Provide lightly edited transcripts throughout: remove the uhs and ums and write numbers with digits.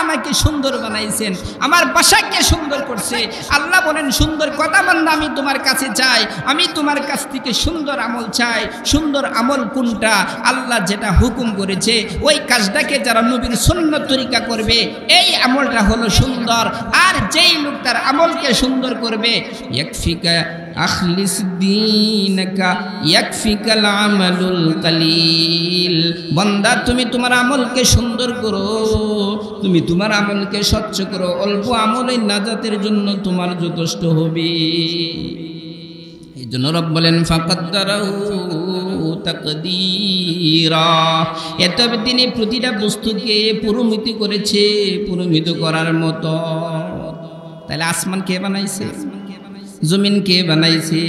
আমাকে সুন্দর বানাইছেন, আমার বাসাকে সুন্দর করছে। আল্লাহ বলেন সুন্দর কথা বান্দা আমি তোমার কাছে চাই, আমি তোমার কাছ থেকে সুন্দর আমল চাই। সুন্দর আমল কোনটা? আল্লাহ যেটা হুকুম করেছে ওই কাজটাকে যারা নবীর সুন্নত তরিকা করবে এই আমলটা হলো সুন্দর। আর যেই লোক তার আমলকে সুন্দর করবে, ইয়াকফিকা আখলিস দীনকা ইয়াকফিকাল আমালুল কালিল, বান্দা তুমি তোমার আমলকে সুন্দর করো, তুমি তোমার আমলকে স্বচ্ছ করো, অল্প আমলেই নাজাতের জন্য তোমার যথেষ্ট হবে। এই জন্য রব বলেন ফাকাদ্দারাহু তাকদীরা, এতবে তিনি প্রতিটা বস্তুকে পরিমিত করেছে, পরিমিত করার মতো। তাহলে আসমান কে বানাইছে? জমিন কে বানাইছে?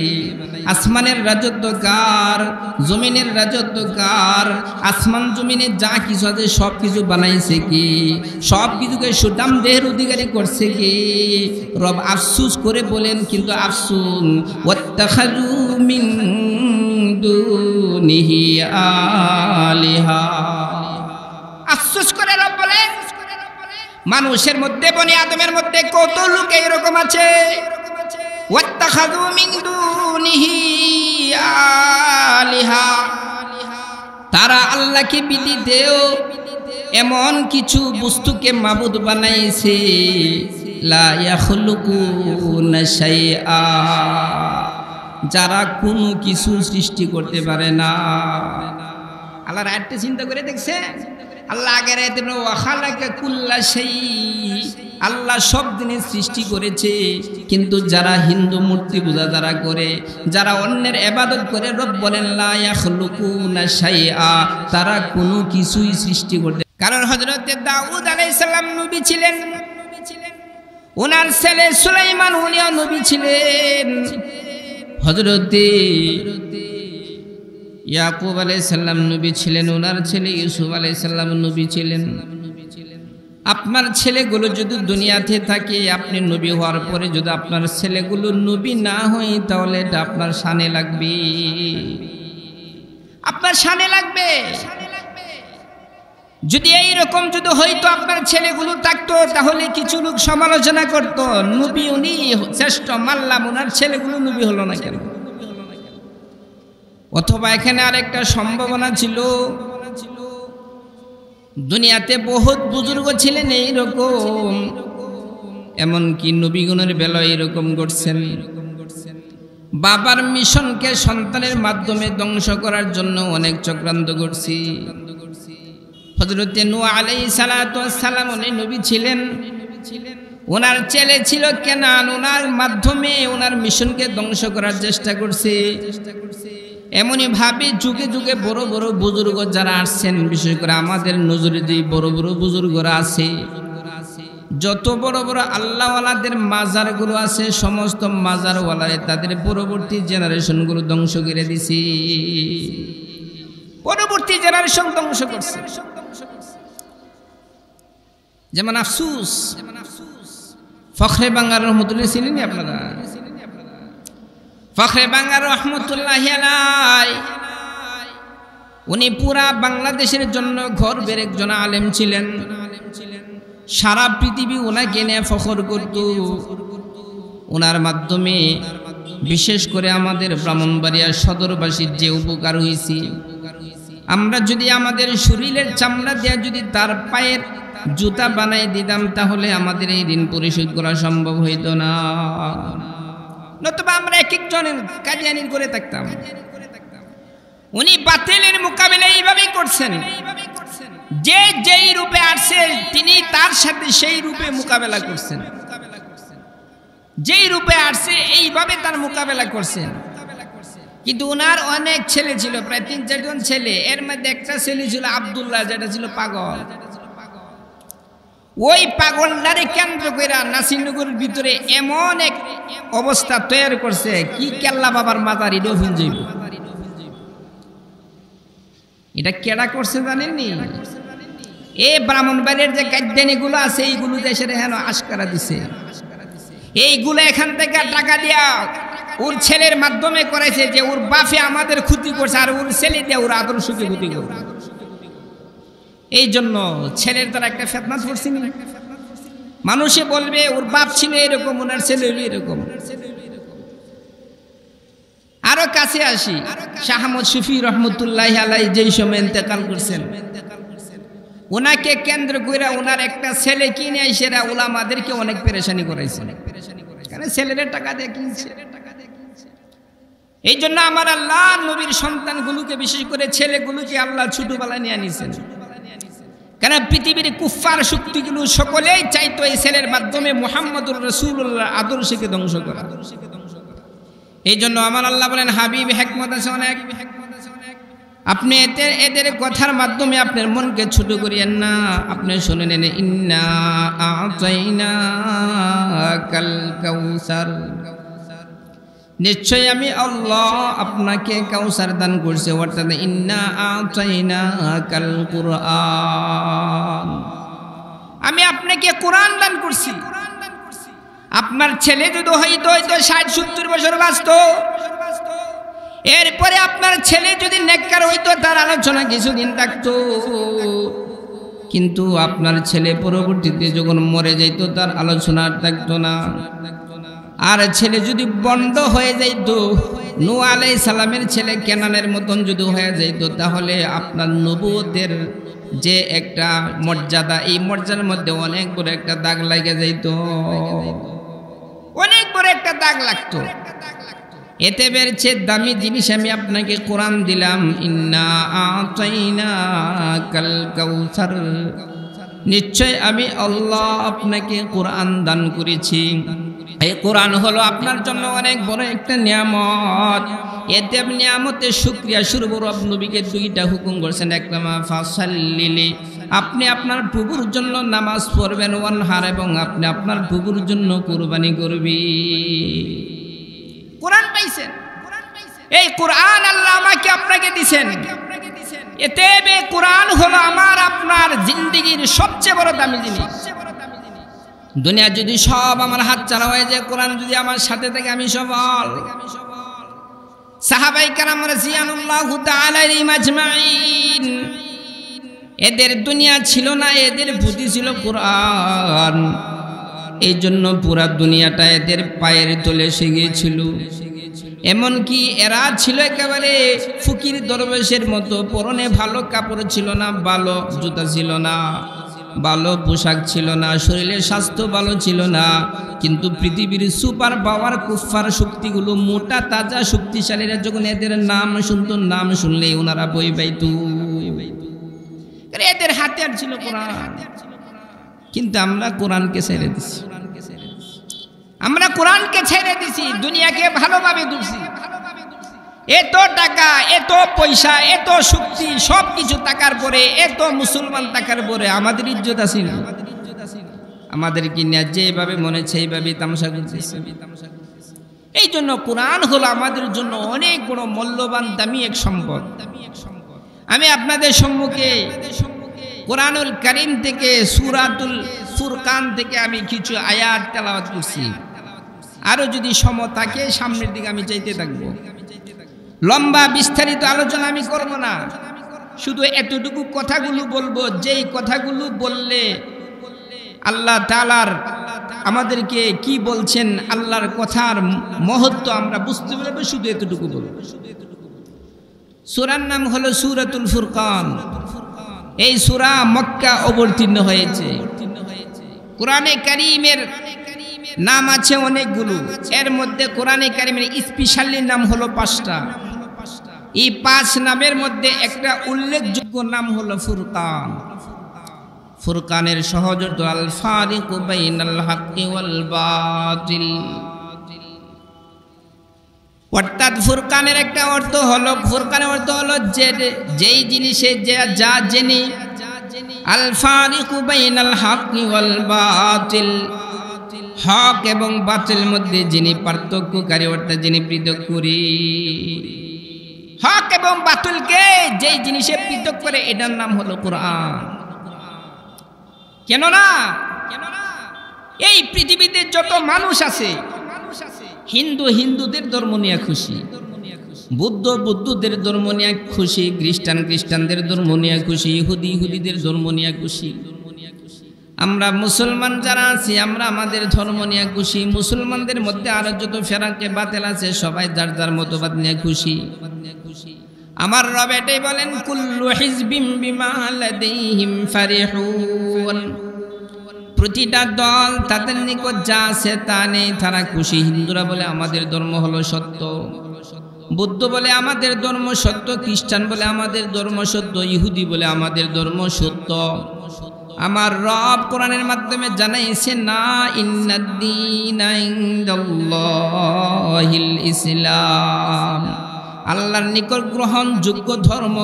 আসমানের রাজত্ব কার? জমিনের রাজত্ব কার? আসমান জমিনে যা কিছু আছে সব কিছু বানাইছে কি? সব কিছুকে সুঠাম দেহের অধিকারী করছে কি? রব আফসুস করে বলেন, কিন্তু আফসুন ওয়াত্তাখাযু মিন দুনিহি আলিহা, আফসোস করে রব বলেন মানুষের মধ্যে, বনি আদমের মধ্যে কত লোক এরকম আছে ওয়াত্তাখাযু মিন দুনিহি আলিহা, তারা আল্লাহকে ব্যতীতও এমন কিছু বস্তুকে মাবুদ বানাইছে, লা ইয়াখলুকুনা শাইআ, যারা কোনো কিছু সৃষ্টি করতে পারে না। আল্লাহর আয়াতটা চিন্তা করে দেখছে, আল্লাহ আগের আয়াতে ওয়া খালাকা কুল্লা শাই, আল্লাহ সব জিনিস সৃষ্টি করেছে, কিন্তু যারা হিন্দু মূর্তি পূজা যারা করে, যারা অন্যের ইবাদত করে, রব বলেন লা ইয়াখলুকুনা শাইআ, তারা কোনো কিছুই সৃষ্টি করতে। কারণ হযরত দাউদ আলাইহিস সালাম নবী ছিলেন, ওনার ছেলে সুলাইমান উনিও নবী ছিলেন, হযরত ইয়াকুব আলাইহিস সালাম নবী ছিলেন, ওনার ছেলে ইউসুফ আলাইহিস সালাম নবী ছিলেন। আপনার ছেলেগুলো যদি দুনিয়াতে থাকে, আপনি নবী হওয়ার পরে যদি আপনার ছেলেগুলো নবী না হয়, তাহলে এটা আপনার শানে লাগবে, আপনার শানে লাগবে। যদি এইরকম যদি হয়তো আপনার ছেলেগুলো থাকতো, তাহলে কিছু লোক সমালোচনা করতো, নবী উনি শ্রেষ্ঠ, মানলাম, ওনার ছেলেগুলো নবী হলো না কেন? অথবা এখানে আরেকটা সম্ভাবনা ছিল, দুনিয়াতে বহুত বুজুর্গ ছিলেন এইরকম, এমনকি নবীগণের বেলায় এরকম করছেন, বাবার মিশনকে সন্তানের মাধ্যমে ধ্বংস করার জন্য অনেক চক্রান্ত করছি। হযরত নূহ আলাইহিস সালাতু ওয়াস সালাম উনি নবী ছিলেন, ওনার ছেলে ছিল কেনান, ওনার মাধ্যমে ওনার মিশনকে ধ্বংস করার চেষ্টা করছে। এমনই ভাবে যুগে যুগে বড় বড় বুজুর্গ যারা আসছেন, বিশেষ করে আমাদের নজরে যে বড় বড় বুজুর্গরা আছে, যত বড় বড় আল্লাহওয়ালাদের মাজারগুলো আছে, সমস্ত মাজারওয়ালারে তাদের পরবর্তী জেনারেশনগুলো ধ্বংস করে দিছে, পরবর্তী জেনারেশন ধ্বংস করছে। যেমন আফসুস, ফখরে বাংলা রহমতুল্লাহ ছিলেন আপনারা? ফখরে বাংলা রহমতুল্লাহি আলাইহি উনি পুরা বাংলাদেশের জন্য গর্বের একজন আলেম ছিলেন, সারা পৃথিবী ওনাকে নিয়ে ফখর করত। ওনার মাধ্যমে বিশেষ করে আমাদের ব্রাহ্মণবাড়িয়া সদরবাসীর যে উপকার হয়েছে, আমরা যদি আমাদের শরীরের চামড়া দিয়ে যদি তার পায়ের জুতা বানাই দিতাম, তাহলে আমাদের এই ঋণ পরিশোধ করা সম্ভব হইত না, নতুবা আমরা এক একজনের কাদিয়ানির করে থাকতাম। উনি বাতিলের মোকাবিলা এইভাবেই করছেন, যে যেই রূপে আসছে তিনি তার সাথে সেই রূপে মোকাবেলা করছেন, যেই রূপে আসছে এইভাবে তার মোকাবেলা করছেন। কিন্তু ওনার অনেক ছেলে ছিল, প্রায় ৩-৪ জন ছেলে, এর মধ্যে একটা ছেলে ছিল আব্দুল্লাহ, যেটা ছিল পাগল। ওই পাগলটারে কেন্দ্র করে নাসিরনগরের ভিতরে এমন এক অবস্থা তৈরি করছে, কি কেল্লা বাবার মাজার এটাও ভুল যাইব। এটা কেডা করছে জানেননি? এই ব্রাহ্মণবাড়ির যে কাদ্যানিগুলো আছে, এইগুলো দেশের হেন আশকারা দিছে, এইগুলো এখান থেকে টাকা দিয়া ওর ছেলের মাধ্যমে করেছে, যে ওর বাপে আমাদের ক্ষতি করছে আর ওর ছেলে দিয়ে ওর আদর্শকে ক্ষতি করবে। এই জন্য ছেলের দ্বারা একটা ফেতনা ধরছি, মানুষে বলবে ওর বাপ ছিল এরকম, ওনার ছেলে হইল এরকম। আরো কাছে আসি, শাহ আহমদ শফি রহমতুল্লাহ আলাইহি যেই সময় ইন্তেকাল করছেন, ওনাকে কেন্দ্র করে ওনার একটা ছেলে কিনে এসেরা উলামাদেরকে অনেক পেরেশানি করাইছে, কারণ ছেলেদের টাকা দিয়ে কিনছে। এই জন্য আমার আল্লাহ নবীর সন্তানগুলোকে, বিশেষ করে ছেলেগুলোকে আল্লাহ ছোটবেলায় নিয়ে নিয়েছেন, কারণ পৃথিবীর কুফফার শক্তিগুলো সকলেই চাইতো এই ছেলের মাধ্যমে মুহাম্মদুর রাসূলুল্লাহ আদর্শকে ধ্বংস করা। এই জন্য আমার আল্লাহ বলেন, হাবিব হিকমত আছে অনেক, আপনি এদের কথার মাধ্যমে আপনার মনকে ছোট করিয়েন না। আপনি শুনে নেন, ইন্না আ'তাইনাকাল কাউসার, নিশ্চয় আমি আল্লাহ আপনাকে কাউসার দান করছি। অর্থাৎ ইন্না আ'তাইনাকাল কুরআন, আমি আপনাকে কোরআন দান করছি। আপনার ছেলে যদি হয়তো 60-70 বছর বাঁচত, এরপরে আপনার ছেলে যদি নেককার হইতো, তার আলোচনা কিছুদিন থাকতো, কিন্তু আপনার ছেলে পরবর্তীতে যখন মরে যাইতো তার আলোচনা থাকতো না। আর ছেলে যদি বন্ড হয়ে যাইতো, নূহ আলাইহিস সালামের ছেলে কেনানের মতন যদি হয়ে যাইতো, তাহলে আপনার নবুয়তের যে একটা মর্যাদা, এই মর্যাদার মধ্যে অনেক বড় একটা দাগ লাগে যাইতো, অনেক বড় একটা দাগ লাগতো। এতে বেরছে দামি জিনিস আমি আপনাকে কোরআন দিলাম, ইন্না আ'তাইনাকাল কাউসার, নিশ্চয় আমি আল্লাহ আপনাকে কোরআন দান করেছি। এই কোরআন হলো আপনার জন্য অনেক বড় একটা নিয়ামত। এতে নিয়ামতের শুকরিয়া স্বরূপ রব নবীকে 2টা হুকুম করেছেন। এক নাম্বার ফাসাল্লিলি, আপনি আপনার প্রভুর জন্য নামাজ পড়বেন, ওয়ানহার, এবং আপনি আপনার প্রভুর জন্য কুরবানি করবেন। কোরআন পাইছেন, এই কোরআন আল্লাহ আমাকে আপনাকে দিবেন। এতে কোরআন হলো আমার আপনার জিন্দেগির সবচেয়ে বড় দামি জিনিস। দুনিয়া যদি সব আমার হাত ছাড়া হয়ে যায়, কোরআন যদি আমার সাথে থাকে, আমি সফল। সাহাবায়ে কেরাম রাদিয়াল্লাহু তাআলা আলাইহিম আজমাইন, এদের দুনিয়া ছিল না, এদের বুদ্ধি ছিল কোরআন। এই জন্য পুরা দুনিয়াটা এদের পায়ের তলে এসে গিয়েছিল। এমনকি এরা ছিল একেবারে ফকির দরবেশের মতো, পরনে ভালো কাপড় ছিল না, ভালো জুতা ছিল না, ভালো পোশাক ছিল না, শরীরের স্বাস্থ্য ভালো ছিল না, কিন্তু পৃথিবীর সুপার পাওয়ার কুফফার শক্তিগুলো, মোটা তাজা শক্তিশালীরা যখন এদের নাম শুনতো, নাম শুনলেই ওনারা বই পাইত। এদের হাতে আর ছিল কোরআন, কিন্তু আমরা কোরআনকে ছেড়ে দিছি, আমরা কোরআনকে ছেড়ে দিছি, দুনিয়াকে ভালোভাবে ধরছি। এত টাকা, এত পয়সা, এত শক্তি, সব কিছু টাকার পরে, এত মুসলমান টাকার পরে আমাদের ইজ্জত আছে না? আমাদেরকে নিয়ে যেভাবে মনে সেইভাবে তামাশা করতেছে। এই জন্য কোরআন হলো আমাদের জন্য অনেক বড় মূল্যবান দামি এক সম্পদ। আমি আপনাদের সম্মুখে কোরআনুল কারীম থেকে, সূরাতুল ফুরকান থেকে আমি কিছু আয়াত তেলাওয়াত করছি। আরো যদি সময় থাকে সামনের দিকে আমি চাইতে থাকবো। লম্বা বিস্তারিত আলোচনা আমি করব না, শুধু এতটুকু কথাগুলো বলবো, যেই কথাগুলো বললে আল্লাহ তাআলার আমাদেরকে কি বলছেন, আল্লাহর কথার মহত্ব আমরা বুঝতে পারবো, শুধু এতটুকু বলবো। সূরার নাম হলো সূরাতুল ফুরকান। এই সূরা মক্কা অবতীর্ণ হয়েছে। কোরআনে কারীমের নাম আছে অনেকগুলো, এর মধ্যে কোরআনে কারীমের স্পেশালি নাম হলো 5টা। এই 5 নামের মধ্যে একটা উল্লেখযোগ্য নাম হলো ফুরকান। ফুরকানের সহজ অর্থ আল ফারিকু বাইনাল হাক্কি ওয়াল বাতিল। অর্থাৎ ফুরকানের একটা অর্থ হলো, ফুরকানের অর্থ হলো যেই জিনিসে যা জেনে, আল ফারিকু বাইনাল হাক্কি ওয়াল বাতিল, হক এবং বাতিল মধ্যে যিনি পার্থক্যকারী, অর্থাৎ যিনি পৃথক করি। হক এবং বাতিলকে যেই জিনিসে পৃথক করে, এটার নাম হলো কোরআন। কেননা এই পৃথিবীতে যত মানুষ আছে, হিন্দুদের ধর্ম নিয়ে খুশি, বুদ্ধদের ধর্ম নিয়ে খুশি, খ্রিস্টানদের ধর্ম নিয়ে খুশি, ইহুদিদের ধর্ম নিয়ে খুশি। আমরা মুসলমান যারা আছি আমরা আমাদের ধর্ম নিয়ে খুশি। মুসলমানদের মধ্যে আরো যত ফেরাকে বাতিল আছে সবাই যার যার মতবাদ নিয়ে খুশি। আমার রব এটাই বলেন, কুল্লু হিজবিম বিমা লাদাইহিম ফারিহুন। প্রতিটা দল তাদের নিকট যা আছে তা নেই তারা খুশি। হিন্দুরা বলে আমাদের ধর্ম হলো সত্য, বৌদ্ধ বলে আমাদের ধর্ম সত্য, খ্রিস্টান বলে আমাদের ধর্ম সত্য, ইহুদি বলে আমাদের ধর্ম সত্য। আমার রব কোরআনের মাধ্যমে জানাইছে না, ইন্নাদ-দীনা ইনদাল্লাহিল ইসলাম। আল্লাহর নিকট গ্রহণযোগ্য ধর্ম,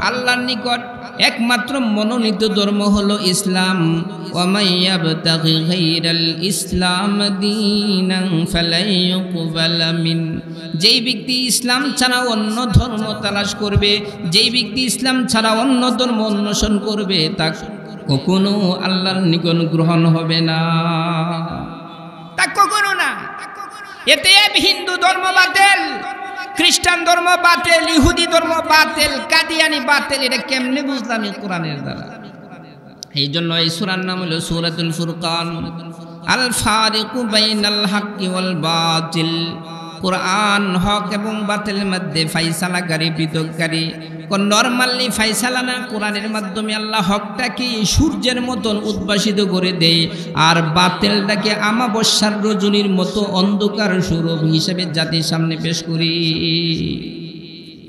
আল্লাহর নিকট একমাত্র মনোনীত ধর্ম হলো ইসলাম। ওয়া মাইয়াবতাগি গায়রাল ইসলাম দীনান ফালাই ইউকবালা মিন। যেই ব্যক্তি ইসলাম ছাড়া অন্য ধর্ম তালাশ করবে, যেই ব্যক্তি ইসলাম ছাড়া অন্য ধর্ম অন্বেষণ করবে, তা কখনো আল্লাহর নিকট গ্রহণ হবে না, তা কখনো না। এতে হিন্দু ধর্ম বাতিল, খ্রিস্টান ধর্ম বাতিল, ইহুদি ধর্ম বাতিল, কাদিয়ানি বাতিল। এটা কেমনে বুঝলাম? কোরআনের দ্বারা। এই জন্য এই সূরার নাম হলো সূরাতুল ফুরকান, আল ফারিকু বাইনাল হাক্কি ওয়াল বাতিল। কোরআন হক এবং বাতিলের মধ্যে ফাইসালাকারী, পৃথককারী। নরমালি ফাইসালা না, কোরআনের মাধ্যমে আল্লাহ হকটাকে সূর্যের মতন উদ্ভাসিত করে দেয়, আর বাতিলটাকে আমাবস্যার রজনীর মতো অন্ধকার স্বরূপ হিসেবে জাতির সামনে পেশ করি।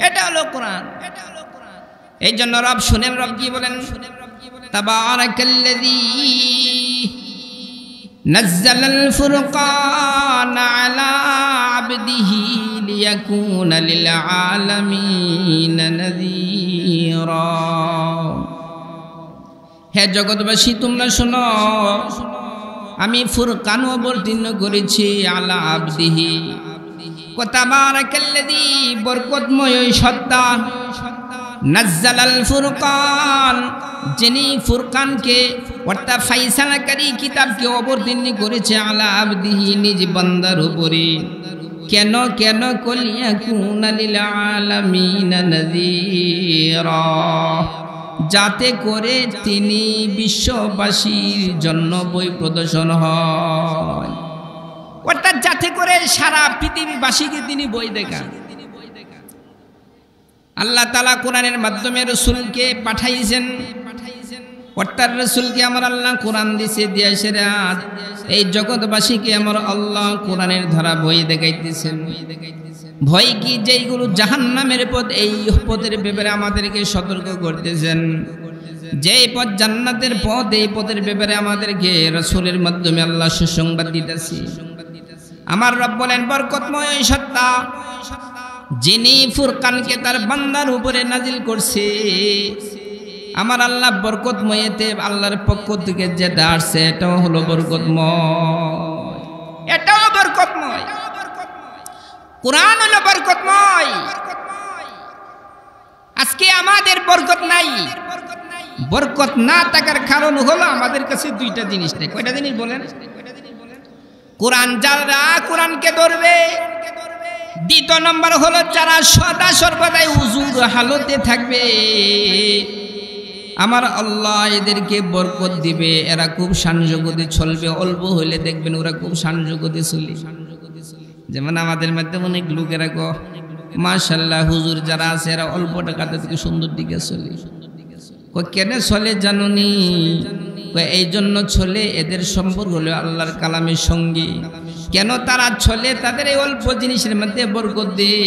এটা হলো কোরআন। এই জন্য রব শুনেন, রব কি বলেন? তাবারাকাল্লাযী নাজ্জালাল ফুরকানা আলা আবদিহি লিয়াকুনা লিল আলামিন নাযীরা। হে জগৎবাসী তোমরা শোনো, আমি ফুরকান অবতীর্ণ করেছি আলা আবদিহি। তাবারাকাল্লাযী, বরকতময় ওই সত্তা, নাজ্জালাল ফুরকান, যিনি ফুরকানকে অর্থাৎ ফাইসালাকারী কিতাবকে অবতীর্ণ করেছে আলা আবদিহি, নিজ বান্দার উপরে। কেন কেন? লিয়াকুনা লিল আলামিন নাযীরা, যাতে করে তিনি বিশ্ববাসীর জন্য বই প্রদর্শন হয়, অর্থাৎ যাতে করে সারা পৃথিবীবাসীকে তিনি বই দেখান। আল্লাহ তাআলা কোরআনের মাধ্যমে রাসূলকে পাঠাইছেন, অর্থাৎ রাসূলকে আমার আল্লাহ কোরআন দিছে, দিয়েছে রাত এই জগৎবাসীকে আমার আল্লাহ কোরআনের ধারা বই দেখাইতেছেন। ভয় কি? যেইগুলো জাহান্নামের পথ, এই পথের ব্যাপারে আমাদেরকে সতর্ক করতেছেন। যেই পথ জান্নাতের পথ, এই পথের ব্যাপারে আমাদেরকে রাসূলের মাধ্যমে আল্লাহ সুসংবাদ দিতেছে। আমার রব বলেন, বরকতময় ওই সত্তা, যিনি ফুরকানকে তার বান্দার উপরে নাজিল করছে। আমার আল্লাহ বরকতময়তে আল্লাহর পক্ষ থেকে যেটা আসছে এটাও হলো বরকতময়, এটাও বরকতময়। কোরআন হলো বরকতময়। আজকে আমাদের বরকত নাই। বরকত না থাকার কারণ হলো আমাদের কাছে দুইটা জিনিস নেই। কয়টা জিনিস বলেন? কোরআন, যারা কোরআনকে ধরবে। দ্বিতীয় নম্বর হলো যারা সদা সর্বদাই হুজুর হালতে থাকবে। আমার আল্লাহ এদেরকে বরকত দিবে, এরা খুব শানজগতে চলবে। অল্প হইলে দেখবেন ওরা খুব শানজগতে চলে। যেমন আমাদের মধ্যে অনেক লোকেরা গো মাশাআল্লাহ হুজুর যারা আছে এরা অল্প টাকাতে থেকে সুন্দর দিকে চলে। কেন চলে জানুনি? এই জন্য চলে, এদের সম্পর্ক হলো আল্লাহর কালামের সঙ্গে। কেন তারা চলে? তাদের এই অল্প জিনিসের মধ্যে বরকত দিয়ে।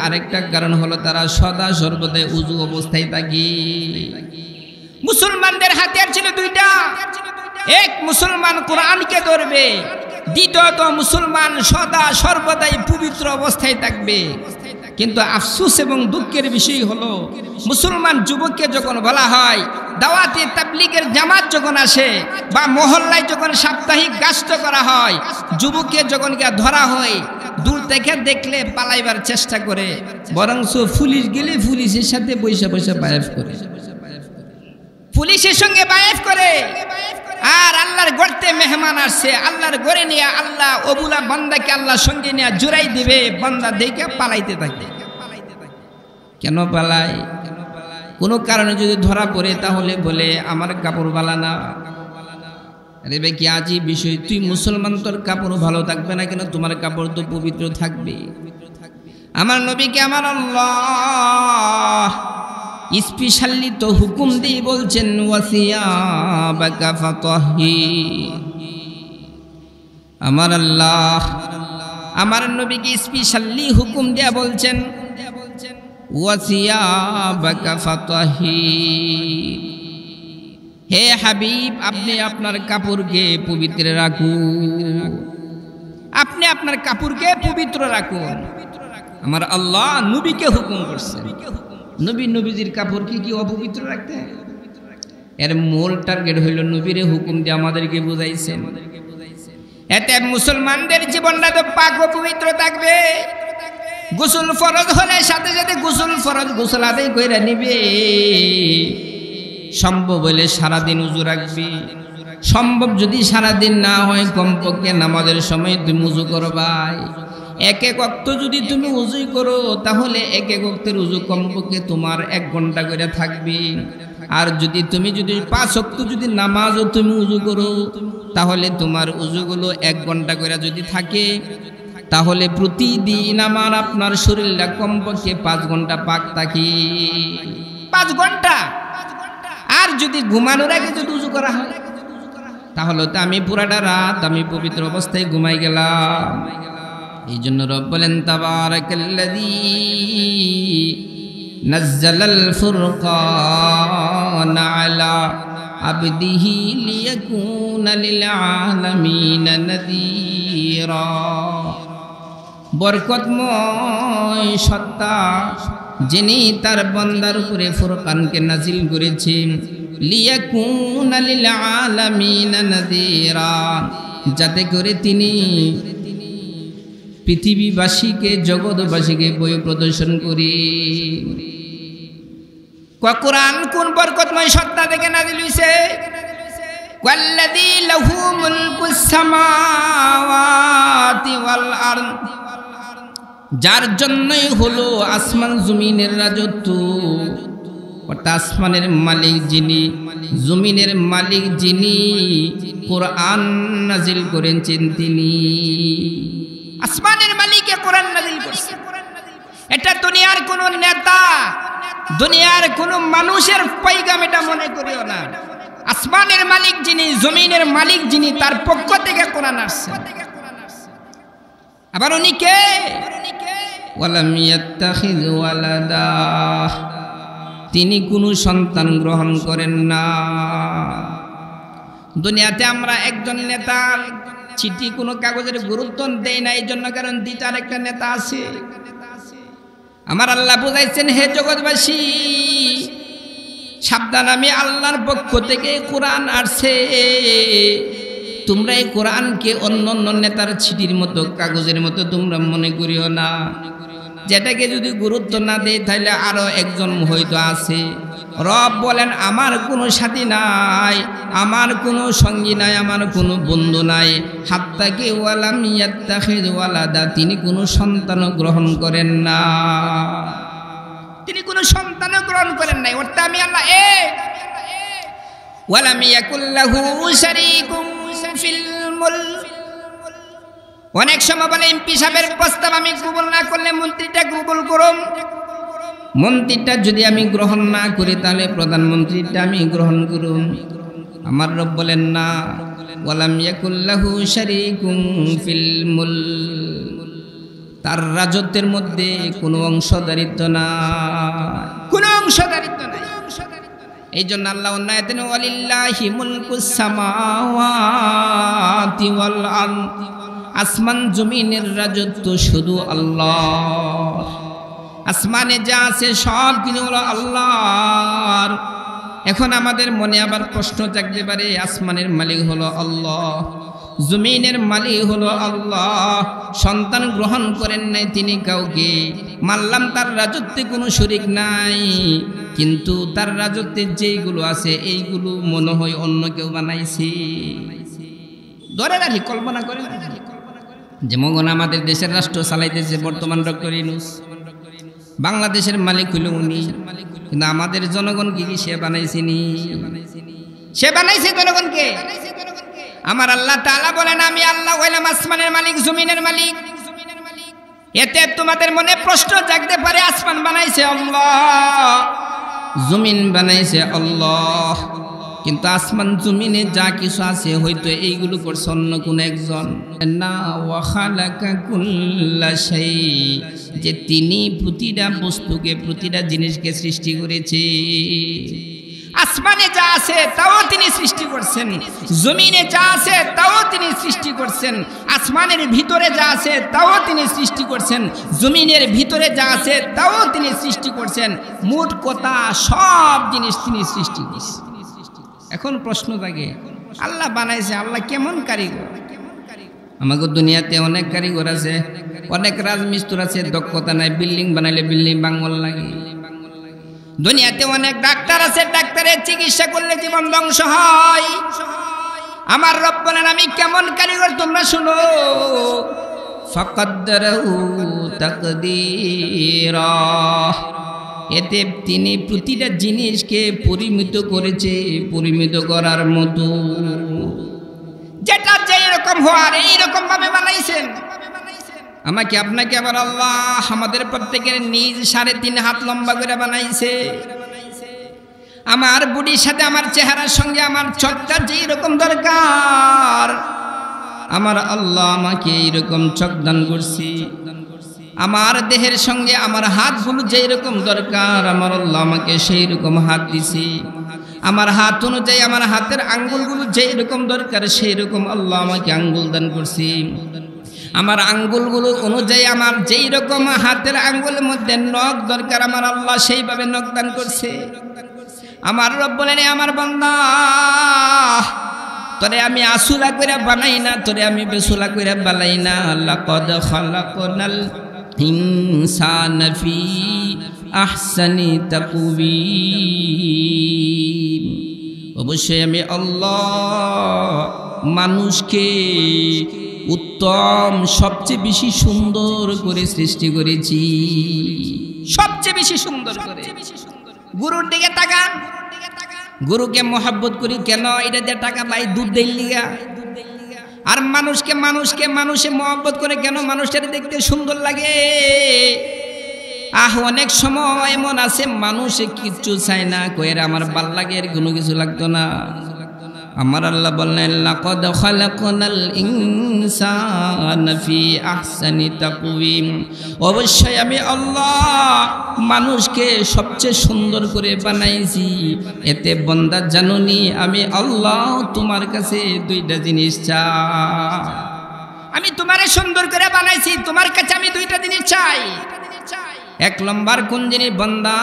আরেকটা কারণ হলো তারা সদা সর্বদাই উজু অবস্থায় থাকে। মুসলমানদের হাতিয়ার ছিল দুইটা। এক, মুসলমান কোরআনকে ধরবে। দ্বিতীয়ত, মুসলমান সদা সর্বদাই পবিত্র অবস্থায় থাকবে। কিন্তু আফসোস এবং দুঃখের বিষয় হলো, মুসলমান যুবককে যখন বলা হয়, দাওয়াতে তাবলীগের জামাত যখন আসে বা মহল্লায় যখন সাপ্তাহিক গাস্ত করা হয়, যুবককে যখন ধরা হয়, দূর থেকে দেখলে পালাইবার চেষ্টা করে, বরঞ্চ পুলিশ গেলে পুলিশের সাথে বৈশা বৈশা বায়াত করে, পুলিশের সঙ্গে বায়াত করে। আর আল্লাহর গড়তে মেহমান আসছে, আল্লাহর গড়ে নিয়ে আল্লাহ ওবুলা বান্দাকে আল্লাহর সঙ্গে নিয়ে জোড়াই দিবে, বান্দা দেখে পালাইতে থাকে। কেন পালায়? কোনো কারণে যদি ধরা পড়ে তাহলে বলে আমার কাপড় বালা না, আরে ভাই কি আজই বিষয়, তুই মুসলমান, তোর কাপড় ভালো থাকবে না কেন? তোমার কাপড় তো পবিত্র থাকবে। আমার নবীকে আমার আল্লাহ স্পেশালি তো হুকুম দিয়ে বলছেন ওয়াসিয়াবাকা ফাতাহহির। আমার আল্লাহ আমার নবীকে স্পেশালি হুকুম দেয়া বলছেন ওয়াসিয়াবাকা ফাতাহহির, হে হাবিব আপনি আপনার কাপড়কে পবিত্র রাখুন, আপনি আপনার কাপড়কে পবিত্র রাখুন। আমার আল্লাহ নবীকে হুকুম করছেন। নবীজির কাপড়কে কি অপবিত্র রাখতে? এর মূল টার্গেট হইল নবীরে হুকুম দিয়ে আমাদেরকে বুঝাইছেন। এতে মুসলমানদের জীবনটা তো পাক ও পবিত্র থাকবে। গোসল ফরজ হলে সাথে সাথে গোসল আদায় কইরা নিবে। সম্ভব হলে সারাদিন উজু রাখবে। সম্ভব যদি সারাদিন না হয় কমপক্ষে নামাজের সময় তুমি উজু করবাই। এক এক ওয়াক্ত যদি তুমি উজু করো তাহলে এক এক ওয়াক্তের উজু কমপক্ষে তোমার 1 ঘন্টা করে থাকবে। আর যদি 5 ওয়াক্ত যদি নামাজও তুমি উজু করো তাহলে তোমার উজুগুলো 1 ঘন্টা করে যদি থাকে তাহলে প্রতিদিন আমার আপনার শরীরটা কমপক্ষে 5 ঘন্টা পাক থাকে। 5 ঘন্টা। আর যদি ঘুমানোর আগে যদি উজু করা হয় তাহলে তো আমি পুরাটা রাত আমি পবিত্র অবস্থায় ঘুমাই গেলাম। এই জন্য রব বলেন তাবারাকাল্লাযী নাজ্জালাল ফুরকানা আলা আবদিহি লিয়াকুনা লিল আলামিনা নাযীরা। বরকতময় সত্তা যিনি তার বান্দার উপরে ফুরকানকে নাজিল করেছেন, লিয়াকুনা লিল আলামিনা নাযীরা, যাতে করে তিনি পৃথিবীবাসীকে জগৎবাসীকে বই প্রদর্শন করি। কোরআন কোন বরকতময় সত্তা থেকে নাযিল হইছে? ওয়াল্লাযী লাহু মুলকুস সামাওয়াতি ওয়াল আরদ, যার জন্যই হলো আসমান জমিনের রাজত্ব। অর্থাৎ আসমানের মালিক যিনি, জমিনের মালিক যিনি, কোরআন নাজিল করেছেন তিনি। আসমানের মালিকে কোরআন নাজিল করেছে। এটা দুনিয়ার কোন নেতা, দুনিয়ার কোন মানুষের পয়গাম এটা মনে করিও না। আসমানের মালিক যিনি, জমিনের মালিক যিনি, তার পক্ষ থেকে কোরআন আসছে। আবার উনি কে? ওয়ালাম ইয়াত্তাখিয ওয়ালাদা, তিনি কোনো সন্তান গ্রহণ করেন না। দুনিয়াতে আমরা একজন নেতার চিঠি কোনো কাগজের গুরুত্ব দেই না, এই জন্য কারণ দ্বিতীয় একটা নেতা আছে। আমার আল্লাহ বুঝাইছেন, হে জগৎবাসী সাবধান, আমি আল্লাহর পক্ষ থেকে কোরআন আসছে। তোমরা এই কোরআনকে অন্য অন্য নেতার চিঠির মতো, কাগজের মতো তোমরা মনে করিও না। যেটাকে যদি গুরুত্ব না দেয় তাহলে আরো একজন হয়তো আছে। রব বলেন, আমার কোনো সাথী নাই, আমার কোনো সঙ্গী নাই, আমার কোনো বন্ধু নাই। হাত্তাকে ওয়ালাম ইয়াত্তাখিয ওয়ালাদা, তিনি কোনো সন্তানও গ্রহণ করেন না। তিনি কোনো সন্তানও গ্রহণ করেন নাই। অর্থাৎ আমি আল্লাহ এক। ওয়ালাম ইয়াকুল লাহু শারীকুম ফিল মুলক। অনেক সময় বলে এমপি সাহেবের প্রস্তাব আমি কবুল না করলে মন্ত্রীটা কবুল করুন, মন্ত্রীটা যদি আমি গ্রহণ না করি তাহলে প্রধানমন্ত্রীটা আমি গ্রহণ করুন। আমার রব বলেন না, ওয়ালাম ইয়াকুল লাহু শারীকুম ফিল মুলক, তার রাজত্বের মধ্যে কোনো অংশদারিত্ব নাই, কোনো অংশদারিত্ব নাই। এই জন্য আল্লাহ অন্যায়তেন ওয়ালিল্লাহি মুলকুস সামাওয়াতি ওয়াল আরদ, আসমান জমিনের রাজত্ব শুধু আল্লাহ। আসমানে যা আছে সব কিছু হলো আল্লাহর। এখন আমাদের মনে আবার প্রশ্ন জাগতে পারে, আসমানের মালিক হলো আল্লাহ, জমিনের মালিক হলো আল্লাহ, সন্তান গ্রহণ করেন নাই তিনি কাউকে, মানলাম তার রাজত্বে কোনো শরীক নাই, কিন্তু তার রাজত্বে যেইগুলো আছে এইগুলো মনে হয় অন্য কেউ বানাইছে। ধরে রাখি, কল্পনা করে যেমন আমাদের দেশের রাষ্ট্র চালাইতেছে বর্তমান ডক্টর ইউনূস, বাংলাদেশের মালিক হইল উনি, কিন্তু আমাদের জনগণকে কি সে বানাইছেনি? সে বানাইছে জনগণকে। আমার আল্লাহ তাআলা বলেন আমি আল্লাহ হইলাম আসমানের মালিক জমিনের মালিক। এতে তোমাদের মনে প্রশ্ন জাগতে পারে আসমান বানাইছে আল্লাহ, জমিন বানাইছে আল্লাহ, কিন্তু আসমান জমিনে যা কিছু আছে হয়তো এইগুলো করছে অন্য কোন একজন না। ওয়া খালাকা কুল্লা শাই, যে তিনি প্রতিটা বস্তুকে প্রতিটা জিনিসকে সৃষ্টি করেছে। আসমানে যা আছে তাও তিনি সৃষ্টি করছেন, জমিনে যা আছে তাও তিনি সৃষ্টি করছেন, আসমানের ভিতরে যা আছে তাও তিনি সৃষ্টি করছেন, জমিনের ভিতরে যা আছে তাও তিনি সৃষ্টি করছেন। মোট কথা সব জিনিস তিনি সৃষ্টি করছেন। এখন প্রশ্ন থাকে আল্লাহ বানাইছে, আল্লাহ কেমন কারিগর? আমাকে দুনিয়াতে অনেক কারিগর আছে, অনেক রাজমিস্ত্রি আছে, দক্ষতা নাই, বিল্ডিং বানাইলে বিল্ডিং বাঙ্গল লাগে। দুনিয়াতে অনেক ডাক্তার আছে, ডাক্তারের চিকিৎসা করলে জীবন ধ্বংস হয়। আমার রব বলেন আমি কেমন কারিগর তোমরা শুনো। ফাকাদ্দারাহু তাকদীরা, এতে তিনি প্রতিটা জিনিসকে পরিমিত করেছে, পরিমিত করার মতো, যেটা যেই রকম হওয়ার এইরকম ভাবে বানাইছেন। আমাকে আপনাকে আবার আল্লাহ আমাদের প্রত্যেকের নিজ 3.5 হাত লম্বা করে বানাইছে। আমার বুড়ির সাথে আমার চেহারার সঙ্গে আমার চোখটা যেই রকম দরকার, আমার আল্লাহ আমাকে এইরকম চোখ দান করছি। আমার দেহের সঙ্গে আমার হাতগুলো যেই রকম দরকার, আমার আল্লাহ আমাকে সেই রকম হাত দিছি। আমার হাত অনুযায়ী আমার হাতের আঙ্গুলগুলো যেই রকম দরকার সেই রকম আল্লাহ আমাকে আঙ্গুল দান করছি। আমার আঙ্গুলগুলো অনুযায়ী আমার যেই রকম হাতের আঙ্গুলের মধ্যে নখ দরকার, আমার আল্লাহ সেইভাবে নখ দান করছে। আমার রব বলেন আমার বান্দা, তোরে আমি আসুলা কইরা বানাই না, তোরে আমি বেসুলা কইরা বানাই না। লাকাদ খালাকনাল ইনসানা ফি আহসানি তাকওয়িম, অবশ্যই আমি আল্লাহ মানুষকে উত্তম সবচেয়ে বেশি সুন্দর করে সৃষ্টি করেছি, সবচেয়ে বেশি সুন্দর করে। গুরুর দিকে তাকান, গুরুকে মহব্বত করি কেন? এটা যে টাকা পাই দুধ দেই লিগা। আর মানুষকে মানুষকে মানুষে মহব্বত করে কেন? মানুষটাকে দেখতে সুন্দর লাগে। অনেক সময় এমন আছে মানুষে কিচ্ছু চায় না, কইরা আমার ভাল লাগে, এর কোনো কিছু লাগতো না। আমার আল্লাহ বললেন লাকাদ খালাকনাল ইনসানা ফি আহসানি তাকওয়িম, অবশ্যই আমি আল্লাহ মানুষকে সবচেয়ে সুন্দর করে বানাইছি। এতে বান্দা জানুনি আমি আল্লাহ তোমার কাছে 2টা জিনিস চাই। আমি তোমারে সুন্দর করে বানাইছি, তোমার কাছে আমি 2টা জিনিস চাই। 1 নম্বর কোন জিনিস? বান্দা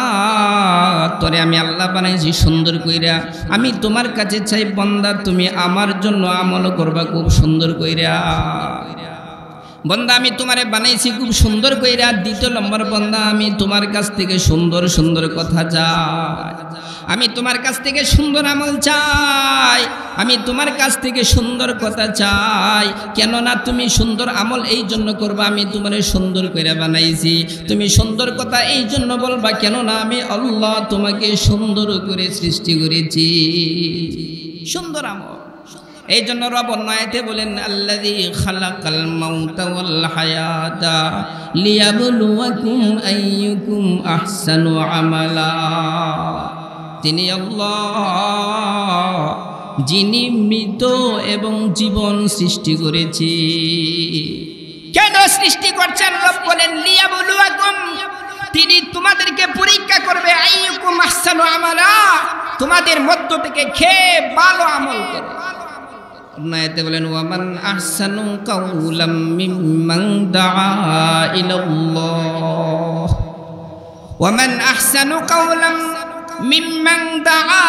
তোরে আমি আল্লাহ বানাইছি সুন্দর কইরা, আমি তোমার কাছে চাই বান্দা তুমি আমার জন্য আমল করবা খুব সুন্দর কইরা। বান্দা আমি তোমারে বানাইছি খুব সুন্দর কইরা। 2 নম্বর বান্দা আমি তোমার কাছ থেকে সুন্দর সুন্দর কথা চাই, আমি তোমার কাছ থেকে সুন্দর আমল চাই, আমি তোমার কাছ থেকে সুন্দর কথা চাই। কেননা তুমি সুন্দর আমল এই জন্য করবা, আমি তোমারে সুন্দর কইরা বানাইছি। তুমি সুন্দর কথা এই জন্য বলবা, কেননা আমি আল্লাহ তোমাকে সুন্দর করে সৃষ্টি করেছি। সুন্দর আমল এই জন্য রব অন্য আয়াতে বলেন আল্লাযী খালাকাল মাউতা ওয়াল হায়াতা লিয়াবলুয়াকুম আইয়ুকুম আহসানু আমালা। তিনি আল্লাহ যিনি মৃত এবং জীবন সৃষ্টি করেছি। কেন সৃষ্টি করছেন? রব বলেন লিয়াবলুয়াকুম, তিনি তোমাদেরকে পরীক্ষা করবে। আইয়ুকুম আহসানু আমালা, তোমাদের মধ্য থেকে কে ভালো আমল করে। নাইতে বলেন ওয়ামান আহসানু কাওলাম মিম্মান দাআ ইলাল্লাহ, ওয়ামান আহসানু কাওলাম মিম্মান দাআ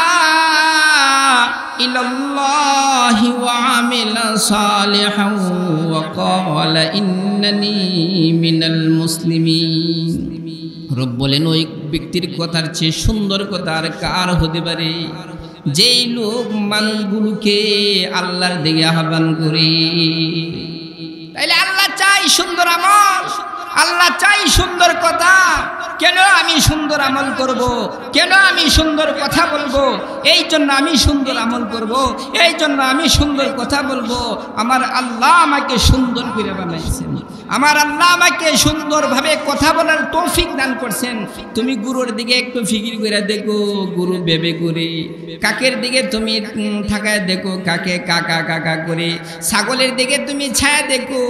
ইলাল্লাহি ওয়া আমিলা সালিহান ওয়া ক্বালা ইন্নানি মিনাল মুসলিমিন। রব বলেন ওই ব্যক্তির কথার চেয়ে সুন্দর কথা আর কার হতে পারে? যেই লোক মানুষগুলোকে আল্লাহর দিকে আহ্বান করে। তাইলে আল্লাহ চাই সুন্দর আমল, আল্লাহ চাই সুন্দর কথা। কেন আমি সুন্দর আমল করব? কেন আমি সুন্দর কথা বলবো? এই জন্য আমি সুন্দর আমল করব, এই জন্য আমি সুন্দর কথা বলবো। আমার আল্লাহ আমাকে সুন্দর করে বানাইছেন, আমার আল্লাহ আমাকে সুন্দরভাবে কথা বলার তৌফিক দান করছেন। তুমি গুরুর দিকে একটু ফিকির করে দেখো, গুরু বেবে করে। কাকের দিকে তুমি থাকায় দেখো, কাকে কাকা কাকা করে। ছাগলের দিকে তুমি ছায়া দেখো,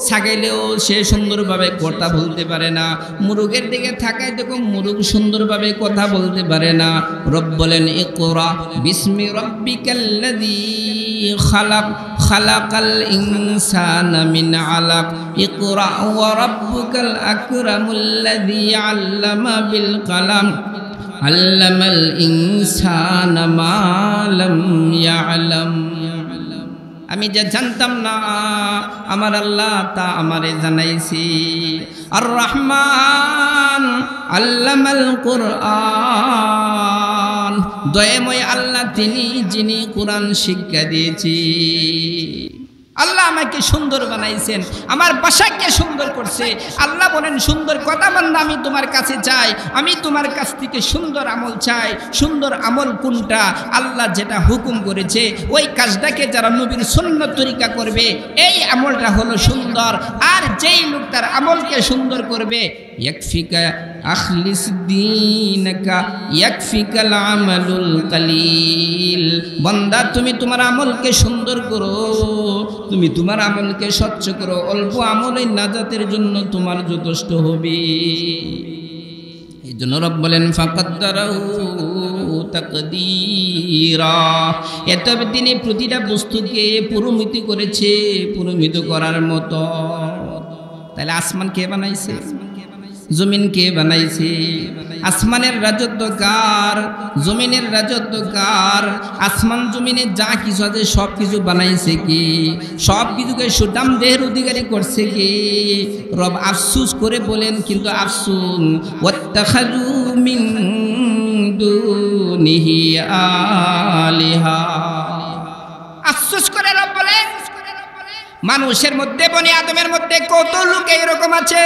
ছাগলেও সে সুন্দরভাবে কথা বলতে পারে না। মুরগের দিকে থাকায় দেখো, মুরগ সুন্দরভাবে কথা বলতে পারে না। রব বলেন ইকরা বিসমি রাব্বিকাল্লাযী খালাক খালাকাল ইনসানা মিন আলাক ইকরা ওয়া রাব্বুকাল আকরামুল্লাযী আল্লামা বিল কলম আল্লামাল ইনসানা মা লাম ইয়ালাম। আমি যা জানতাম না আমার আল্লাহ তা আমারে জানাইছি। আর রহমান আল্লামাল কুরআন, দয়াময় আল্লাহ তিনি যিনি কোরআন শিক্ষা দিয়েছি। আল্লাহ আমাকে সুন্দর বানাইছেন, আমার বাসাকে সুন্দর করছে। আল্লাহ বলেন সুন্দর কথা বান্দা আমি তোমার কাছে চাই, আমি তোমার কাছ থেকে সুন্দর আমল চাই। সুন্দর আমল কোনটা? আল্লাহ যেটা হুকুম করেছে ওই কাজটাকে যারা নবীর সুন্নত তরিকা করবে এই আমলটা হলো সুন্দর। আর যেই লোক তার আমলকে সুন্দর করবে, ইয়াকফিকা আখলিস দীনকা ইয়াকফিকাল আমালুল কালিল। বান্দা তুমি তোমার আমলকে সুন্দর করো, তুমি তোমার আমলকে স্বচ্ছ করো, অল্প আমলে নাজাতের জন্য তোমার যথেষ্ট হবে। এই জন্য রব বলেন ফাকাদ্দারাহু তাকদীরা। এত তিনি প্রতিটা বস্তুকে পরিমিত করেছে, পরিমিত করার মতো। তাহলে আসমান কে বানাইছে? জমিন কে বানাইছে? আসমানের রাজত্ব কার? জমিনের রাজত্ব কার? আসমান জমিনে যা কিছু আছে সব কিছু বানাইছে কি? সব কিছুকে সুদাম দেহের অধিকারী করছে কি? রব আফসুস করে বলেন, কিন্তু আফসুন ওয়াত্তাখাযু মিন দুনিহি আলিহা। আফসুস করে রব বলেন মানুষের মধ্যে, বনি আদমের মধ্যে কত লোক এরকম আছে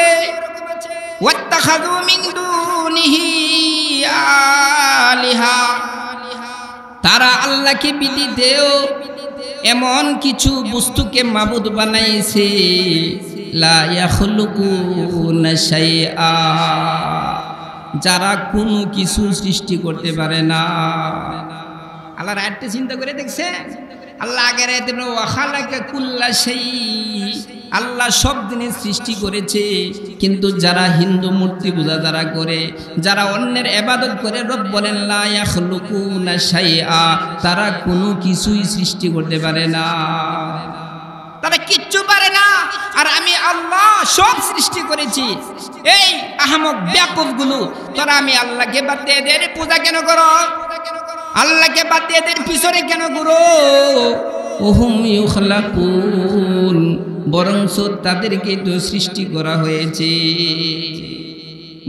ওয়াত্তাখাযু মিন দুনিহি আলিহা, তারা আল্লাহকে ব্যতীত এমন কিছু বস্তুকে মাবুদ বানাইছে। লা ইয়াখলুকুনা শাইআ, যারা কোনো কিছু সৃষ্টি করতে পারে না। আল্লাহর আয়াতটা চিন্তা করে দেখছেন? আল্লাহ আগের আয়াতে ওয়া খালাকা কুল্লা শাই, আল্লাহ সব জিনিস সৃষ্টি করেছে। কিন্তু যারা হিন্দু মূর্তি পূজা যারা করে, যারা অন্যের ইবাদত করে, রব বলেন লা ইয়াখলুকুনা শাইআ, তারা কোনো কিছুই সৃষ্টি করতে পারে না, তারা কিচ্ছু পারে না। আর আমি আল্লাহ সব সৃষ্টি করেছি। এই আহমক বেয়াকুফ গুলো, তোরা আমি আল্লাহকে বাদ দিয়ে এদের পূজা কেন করো? আল্লাহকে বাদ দিয়ে এদের পিছনে কেন ঘুরো? ওহুম ইউখলাকুন, বরঞ্চ তাদেরকে তো সৃষ্টি করা হয়েছে।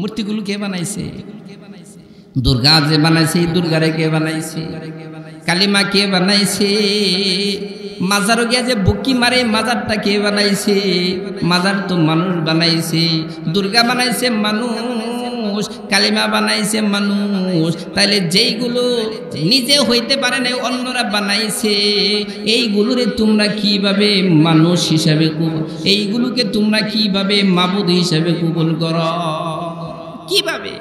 মূর্তিগুলো কে বানাইছে? দুর্গা যে বানাইছে, দুর্গারে কে বানাইছে? কালিমা কে বানাইছে? মাজারও গিয়া যে বকি মারে, মাজারটা কে বানাইছে? মাজার তো মানুষ বানাইছে। দুর্গা বানাইছে মানুষ, কালিমা বানাইছে মানুষ। তাইলে যেইগুলো নিজে হইতে পারে না অন্যরা বানাইছে, এইগুলোরে তোমরা কিভাবে মানুষ হিসাবে, এইগুলোকে তোমরা কিভাবে মাবুদ হিসাবে কবুল করো? কিভাবে?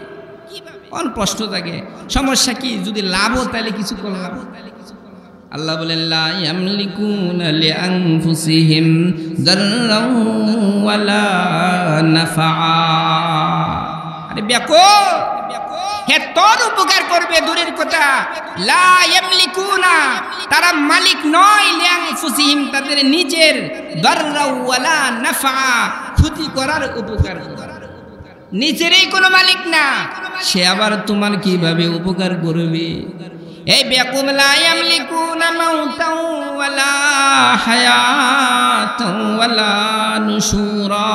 অন প্রশ্ন থাকে। সমস্যা কি? যদি লাভ হয় তাহলে কিছু করলাম। আল্লাহ বলেন লা ইয়ামলিকুনা লিআনফুসিহিম যাররান ওয়ালা নাফআ। আরে বেকো, হে তোর উপকার করবে দূরের কথা। লা ইয়ামলিকুনা, তারা মালিক নয়, লিআনফুসিহিম, তাদের নিজের, যাররান ওয়ালা নাফআ, ক্ষতি করার উপকার করার নিজেরই কোনো মালিক না, সে আবার তোমার কিভাবে উপকার করবে? এই বেকুম লা ইয়ামলিকুনা মাউতান ওয়ালা হায়াতান ওয়ালা নুশুরা,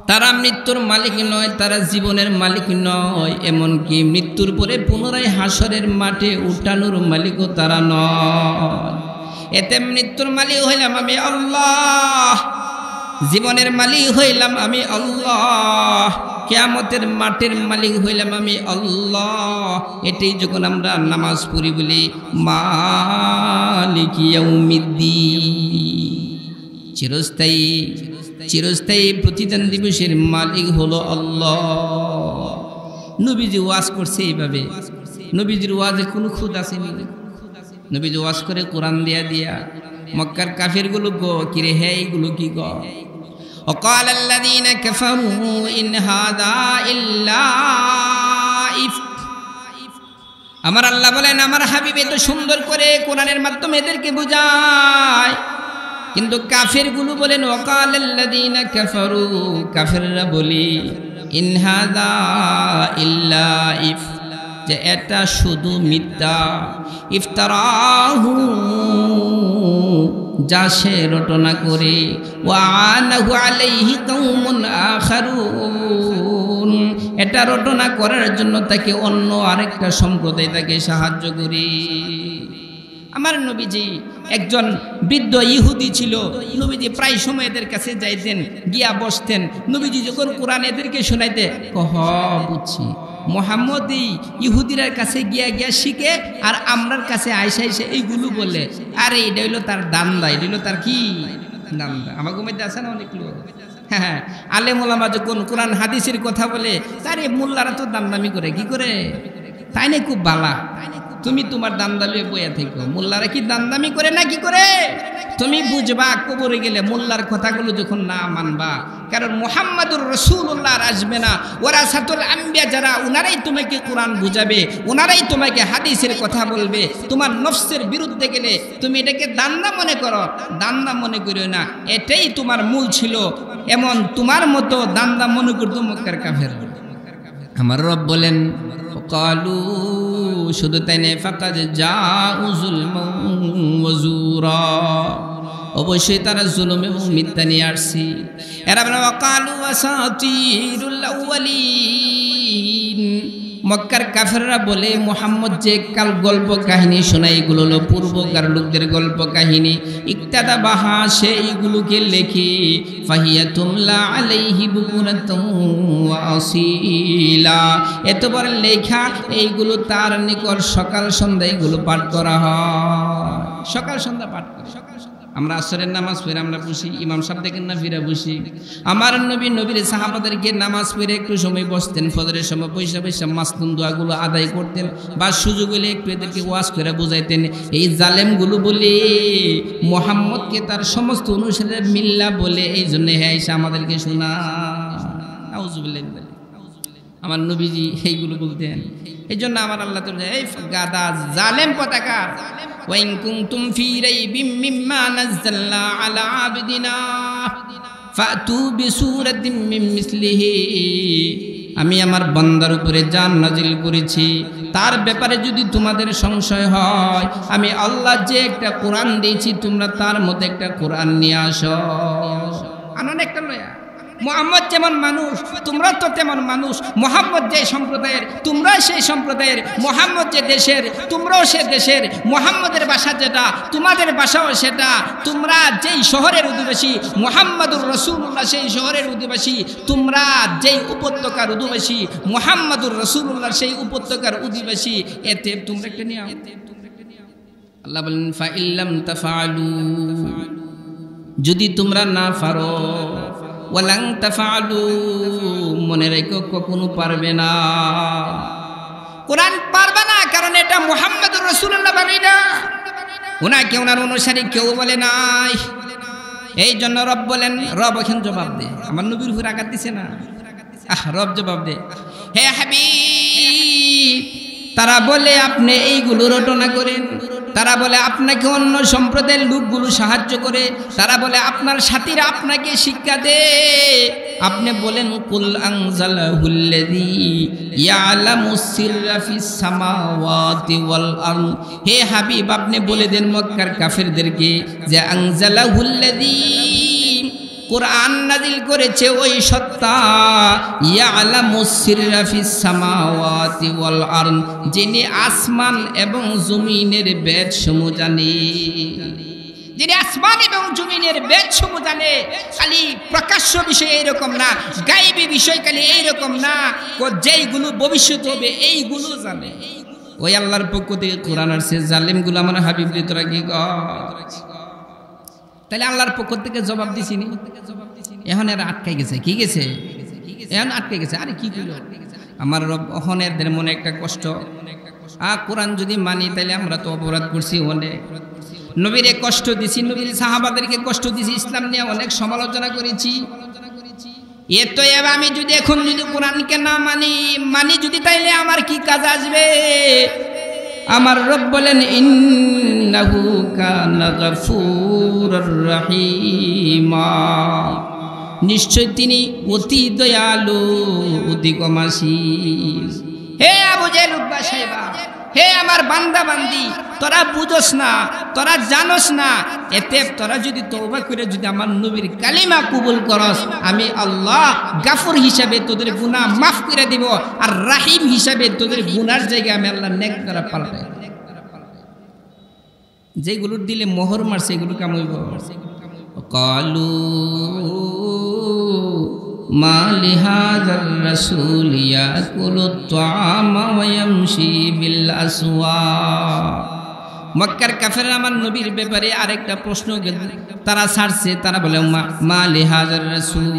তারা মৃত্যুর মালিক নয়, তারা জীবনের মালিক নয়, এমনকি মৃত্যুর পরে পুনরায় হাসরের মাঠে উঠানোর মালিকও তারা নয়। এতে মৃত্যুর মালিক হইলাম আমি আল্লাহ, জীবনের মালিক হইলাম আমি আল্লাহ। কিয়ামতের মাঠের মালিক হইলাম আমি আল্লাহ। এটাই যখন আমরা নামাজ পড়ি বলি মালিক ইয়াউমিদ্দিন, চিরস্থায়ী প্রতিদান দিবসের মালিক হলো আল্লাহ। নবীজি ওয়াজ করছে এইভাবে। নবীজির ওয়াজে কোনো খুদ আসেনি। নবীজি ওয়াজ করে কোরআন দিয়া মক্কার কাফিরগুলো গো কিরে হে এইগুলো কি গো। وقال الذين كفروا إن هذا إلا إفك। আমার আল্লাহ বলেন আমার হাবিব এত সুন্দর করে কোরআনের মাধ্যমে এদেরকে বোঝায়, কিন্তু কাফিরগুলো বলেন وقال الذين كفروا, কাফিররা বলি ইন হাযা ইল্লা ইফক, যে এটা শুধু মিথ্যা। ইফতারাহু, যা সে রটনা করে। ওয়ানাহু আলাইহি কওমুন আখারুন, এটা রটনা করার জন্য তাকে অন্য আরেকটা সম্প্রদায় তাকে সাহায্য করে। আমার নবীজি একজন বৃদ্ধ ইহুদি ছিল। নবীজি প্রায় সময় এদের কাছে যাইতেন, গিয়া বসতেন। নবীজি যখন কোরআন এদেরকে শোনাইতে বুঝছি মোহাম্মদ এই ইহুদিরার কাছে গিয়া শিখে, আর আমরার কাছে আইসা এইগুলো বলে আরে এটা হইলো তার দান্দা, এটা হইলো তার কি দান্দা। আমাকে মধ্যে আছে না অনেক লোক, হ্যাঁ আলেম ওলামা যখন কোরআন হাদিসের কথা বলে তারে মোল্লারা তো দামদামি করে, কি করে তাই না? খুব বালা, তুমি তোমার দামদামি বইয়া থেকো। মোল্লারা কি দামদামি করে না কি করে? তুমি বুঝবা কবরে গেলে মোল্লার কথাগুলো যখন না মানবা, কারণ মুহাম্মাদুর রাসূলুল্লাহ আসবে না, ওয়ারাসাতুল আম্বিয়া যারা ওনারাই তোমাকে কোরআন বুঝাবে, ওনারাই তোমাকে হাদিসের কথা বলবে। তোমার নফসের বিরুদ্ধে গেলে তুমি এটাকে দান্দা মনে করো, দান্দা মনে করিও না, এটাই তোমার মূল ছিল। এমন তোমার মতো দান্দা মনে করতো মক্কার কাফেররা। আমার রব বলেন কালু, শুধু তাই না ফাকাদ জাউ যুলমান ওয়া জুরা, অবশ্যই তারা জুলুম এবং মিথ্যা নিয়ে আসছে। এরা বলে কালু আসাতিরুল আউয়ালিন, মক্কার কাফেররা বলে মুহাম্মদ যে কাল গল্প কাহিনী শোনায় এগুলো হলো পূর্বকার লোকদের গল্প কাহিনী। ইক্তাদা বাহা, সে এইগুলোকে লেখে ফাহিয়া তুমলা আলাইহি বুকুরাতুন ওয়া আসিলা, এতবার লেখা এইগুলো তার নিকট সকাল সন্ধ্যা এগুলো পাঠ করা হয়, সকাল সন্ধ্যা পাঠ করে। আমরা আসরের নামাজ পড়ে আমরা বসি, ইমাম সাহেব দেখেন না ফিরে বসি। আমার নবীর সাহাবাদেরকে নামাজ পড়ে একটু সময় বসতেন, ফজরের সময় পয়সা মাসনুন দোয়াগুলো আদায় করতেন, বা সুযোগ হলে একটু এদেরকে ওয়াজ করে বুঝাইতেন। এই জালেমগুলো বলে মুহাম্মদকে তার সমস্ত অনুসারে মিল্লা বলে, এই জন্য হ্যাঁ এসে আমাদেরকে শোনা। আউযুবিল্লাহ, আমার নবীজি এইগুলো বলতেন। এই জন্য আমার আল্লাহ তো এই গাদা জালেম পতাকার ওয়াইন কুনতুম ফি রাইবিম মিম্মা নাযালনা আলা আবদিনা ফাতু বিসূরাতিন মিন মিসলিহি, আমি আমার বান্দার উপরে জান নাজিল করেছি, তার ব্যাপারে যদি তোমাদের সংশয় হয়, আমি আল্লাহ যে একটা কোরআন দিয়েছি তোমরা তার মধ্যে একটা কোরআন নিয়ে আসো। আনন্দ একটা লয়া মুহাম্মদ যেমন মানুষ তোমরা তো তেমন মানুষ, মুহাম্মদ যে সম্প্রদায়ের তোমরা সেই সম্প্রদায়ের, মুহাম্মদ যে দেশের তোমরাও সে দেশের, মুহাম্মদের ভাষা যেটা তোমাদের ভাষাও সেটা, তোমরা যেই শহরের অধিবাসী মুহাম্মাদুর রাসূলুল্লাহ সেই শহরের অধিবাসী, তোমরা যেই উপত্যকার অধিবাসী মুহাম্মাদুর রাসূলুল্লাহ সেই উপত্যকার অধিবাসী, এতে তোমরা একটা নিয়ম। আল্লাহ বলেন ফা ইল্লাম তাফআলু, যদি তোমরা না পারো, ওয়ালাং তাফআলু, মনে রেখো কখনো পারবে না, কোরআন পারবে না, কারণ এটা মুহাম্মাদুর রাসূলুল্লাহ বানাই না, ওনাকে ওনার অনুসারী কেউ বলে নাই। এই জন্য রব বলেন, রব এখন জবাব দে, আমার নবীর উপর আঘাত দিছে না, রব জবাব দে, হে হাবিব, তারা বলে আপনি এইগুলো রটনা করেন, তারা বলে আপনাকে অন্য সম্প্রদায়ের লোকগুলো সাহায্য করে, তারা বলে আপনার সাথীরা আপনাকে শিক্ষা দে। আপনি বলেন কুল আনজালাহুল্লাযী ইয়ালামুস সিররা ফিস সামাওয়াতি ওয়াল আরদ, হে হাবিব আপনি বলে দেন মক্কার কাফেরদেরকে যে আনজালাহুল্লাযী, কোরআন নাজিল করেছে ওই সত্তা, ইয়ালামুস সিররা ফিস সামাওয়াতি ওয়াল আরদ, যিনি আসমান এবং জমিনের ভেদ সমূহ জানে। যিনি আসমান এবং জমিনের বেদ সমূহ জানে, খালি প্রকাশ্য বিষয় এইরকম না, গায়েবী বিষয় খালি এইরকম না, যেইগুলো ভবিষ্যৎ হবে এইগুলো জানে। ওই আল্লাহর পক্ষ থেকে কোরআন আসছে, জালিমগুলো আমার হাবিব তোরা কি তাহলে আল্লাহর পক্ষ থেকে জবাব দিছিনি, এখন এরা আটকাই গেছে। কি গেছে? এখন আটকে গেছে। আরে কি করলো আমার রব? অহনের মনে একটা কষ্ট, কোরআন যদি মানি তাহলে আমরা তো অপরাধ করছি অনেক, নবীরে কষ্ট দিছি, নবীর সাহাবাদেরকে কষ্ট দিছি, ইসলাম নিয়ে অনেক সমালোচনা করেছি। এত আমি যদি এখন যদি কোরআনকে না মানি যদি তাইলে আমার কি কাজ আসবে? আমার রব বলেন ইন্নাহু কানা গফুরুর রহিমা, নিশ্চয় তিনি অতি দয়ালু অতি ক্ষমাশীল। হে আবু জেহেল উতবা সাইবা, হে আমার বান্দা বান্দি, তোরা বুঝোস না, তোরা জানোস না, এতে তোরা যদি তওবা করে যদি আমার নবীর কালিমা কবুল করস, আমি আল্লাহ গাফুর হিসাবে তোদের গুনাহ মাফ করে দিব, আর রাহিম হিসাবে তোদের গুনার জায়গায় আমি আল্লাহ নেক দ্বারা পাল্টাই। যেগুলোর দিলে মোহর মারছে এগুলো কামইব। কালু মা লিহাযার রাসূল ইয়াকুলুত তাআমা ওয়া ইয়ামশি বিল আসওয়াক। মক্কার কাফেররা আমার নবীর ব্যাপারে আরেকটা প্রশ্ন তারা ছাড়ছে, তারা বলে মা লিহাযার রাসূল,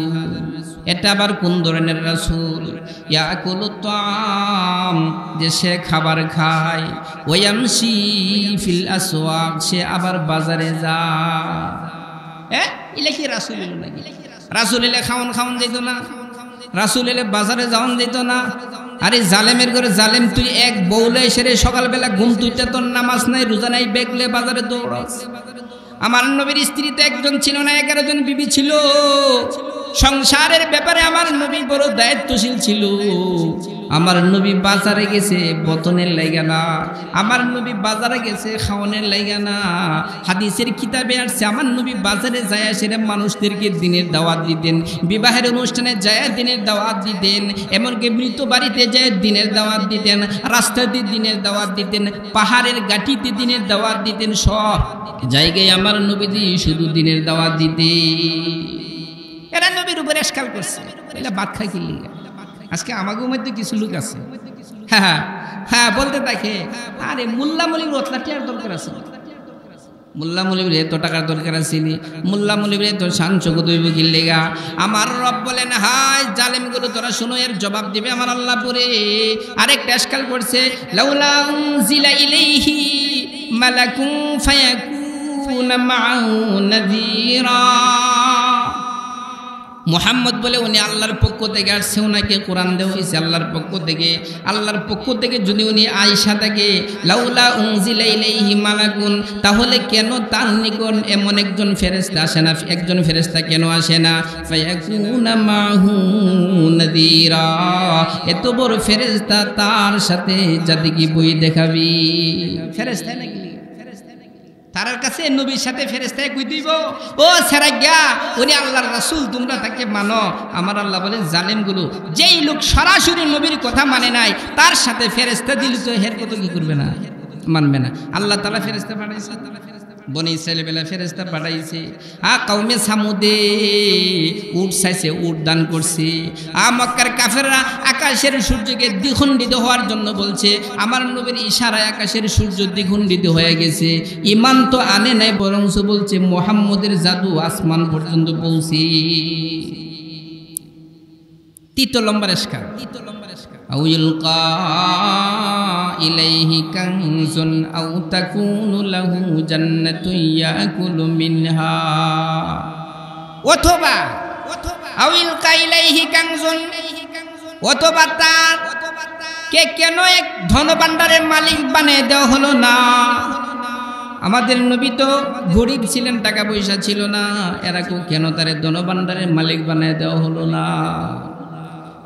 এটা আবার কোন ধরনের রাসূল? ইয়াকুলুত তাআম, যে সে খাবার খায়, ওয়া ইয়ামশি ফিল আসওয়াক, সে আবার বাজারে যায়। ইলা কি রাসূল হলো নাকি? রাসূল এলে খাওন যেত না, রাসূল এলে বাজারে যাওয়ান যেত না। আরে জালেমের ঘরে জালেম, তুই এক বউলে সেরে সকালবেলা ঘুম তুইতে তোর নামাজ নাই রোজা নাই, বেগলে বাজারে দৌড়াস। আমার নবীর স্ত্রী তো একজন ছিল না, 11 জন বিবি ছিল। সংসারের ব্যাপারে আমার নবী বড় দায়িত্বশীল ছিল। আমার নবী বাজারে গেছে বতনের লাইগা না, আমার নবী বাজারে গেছে খাওয়ানোর লাইগা না। হাদিসের কিতাবে আসছে আমার নবী বাজারে যায় সেরে মানুষদেরকে দিনের দাওয়াত দিতেন, বিবাহের অনুষ্ঠানে যায় দিনের দাওয়াত দিতেন, এমনকি মৃত বাড়িতে যায় দিনের দাওয়াত দিতেন, রাস্তাতে দিনের দাওয়াত দিতেন, পাহাড়ের গাঠিতে দিনের দাওয়াত দিতেন, সব জায়গায় আমার নবীজি শুধু দিনের দাওয়াত দিতে। এরা নবীর উপরে এসকাল করছে, এরা ভাত খাই কি লিগা? আজকে আমাদের মধ্যে কিছু লোক আছে, হ্যাঁ বলতে থাকে, আরে মোল্লা মলির রতলাটিয়ার দরকার আছে, মোল্লা মলির এত টাকার দরকার আছে, মোল্লা মলির এত শান চকুত হইব কি লিগা? আমার রব বলেন হায় জালেমগুলো তোরা শোনো, এর জবাব দিবে আমার আল্লাহ পরে। আরেকটা এসকাল করছে, লাউলা উনজিলা ইলাইহি মালাকুন ফায়াকুনা মাআহু নাযীরা। মুহাম্মদ বলে উনি আল্লাহর পক্ষ থেকে আসছে, ওনাকে কোরআন দেওয়া হয়েছে আল্লাহর পক্ষ থেকে। আল্লাহর পক্ষ থেকে যদি উনি আয়েশা থাকে, লাউলা উনজিলা ইলাইহি মালাকুন, তাহলে কেন তার নিকট এমন একজন ফেরেশতা আসে না? একজন ফেরেশতা কেন আসে না? ফায়াকুনা মাহু নাযীরা, এত বড় ফেরেশতা তার সাথে যাতে কি বই দেখাবি? ফেরেশতা নাকি তার কাছে নবীর সাথে ফেরেশতায় কই দিব, ও সেরাগা উনি আল্লাহর রাসূল, তোমরা তাকে মানো। আমার আল্লাহ বলেন জালেমগুলো, যেই লোক সরাসরি নবীর কথা মানে নাই, তার সাথে ফেরেশতা দিলে তো হের কত কি করবে না, মানবে না। আল্লাহ তাআলা ফেরেশতা পাঠাইছে, বনি ইসরাইল বেলা ফেরেশতা পাঠাইছে। কওমে সামুদে উট চাইছে, উট দান করছে। মক্কার কাফেররা আকাশের সূর্যকে দ্বিখণ্ডিত হওয়ার জন্য বলছে, আমার নবীর ইশারায় আকাশের সূর্য দ্বিখণ্ডিত হয়ে গেছে। ইমান তো আনে নাই, বরং বলছে মুহাম্মদের জাদু আসমান পর্যন্ত পৌঁছে। তৃতীয় নম্বর এসকার, আও ইলকা ইলাইহি কানজুন আও তাকুনু লাহু জান্নাতুন ইয়াকুলু মিনহা, অথবা আও ইলকা ইলাইহি কানজুন, অথবা তার কে কেন এক ধনভাণ্ডারের মালিক বানিয়ে দেওয়া হলো না? আমাদের নবী তো গরিব ছিলেন, টাকা পয়সা ছিল না, এরা কেন তার ধনভাণ্ডারের মালিক বানিয়ে দেওয়া হলো না?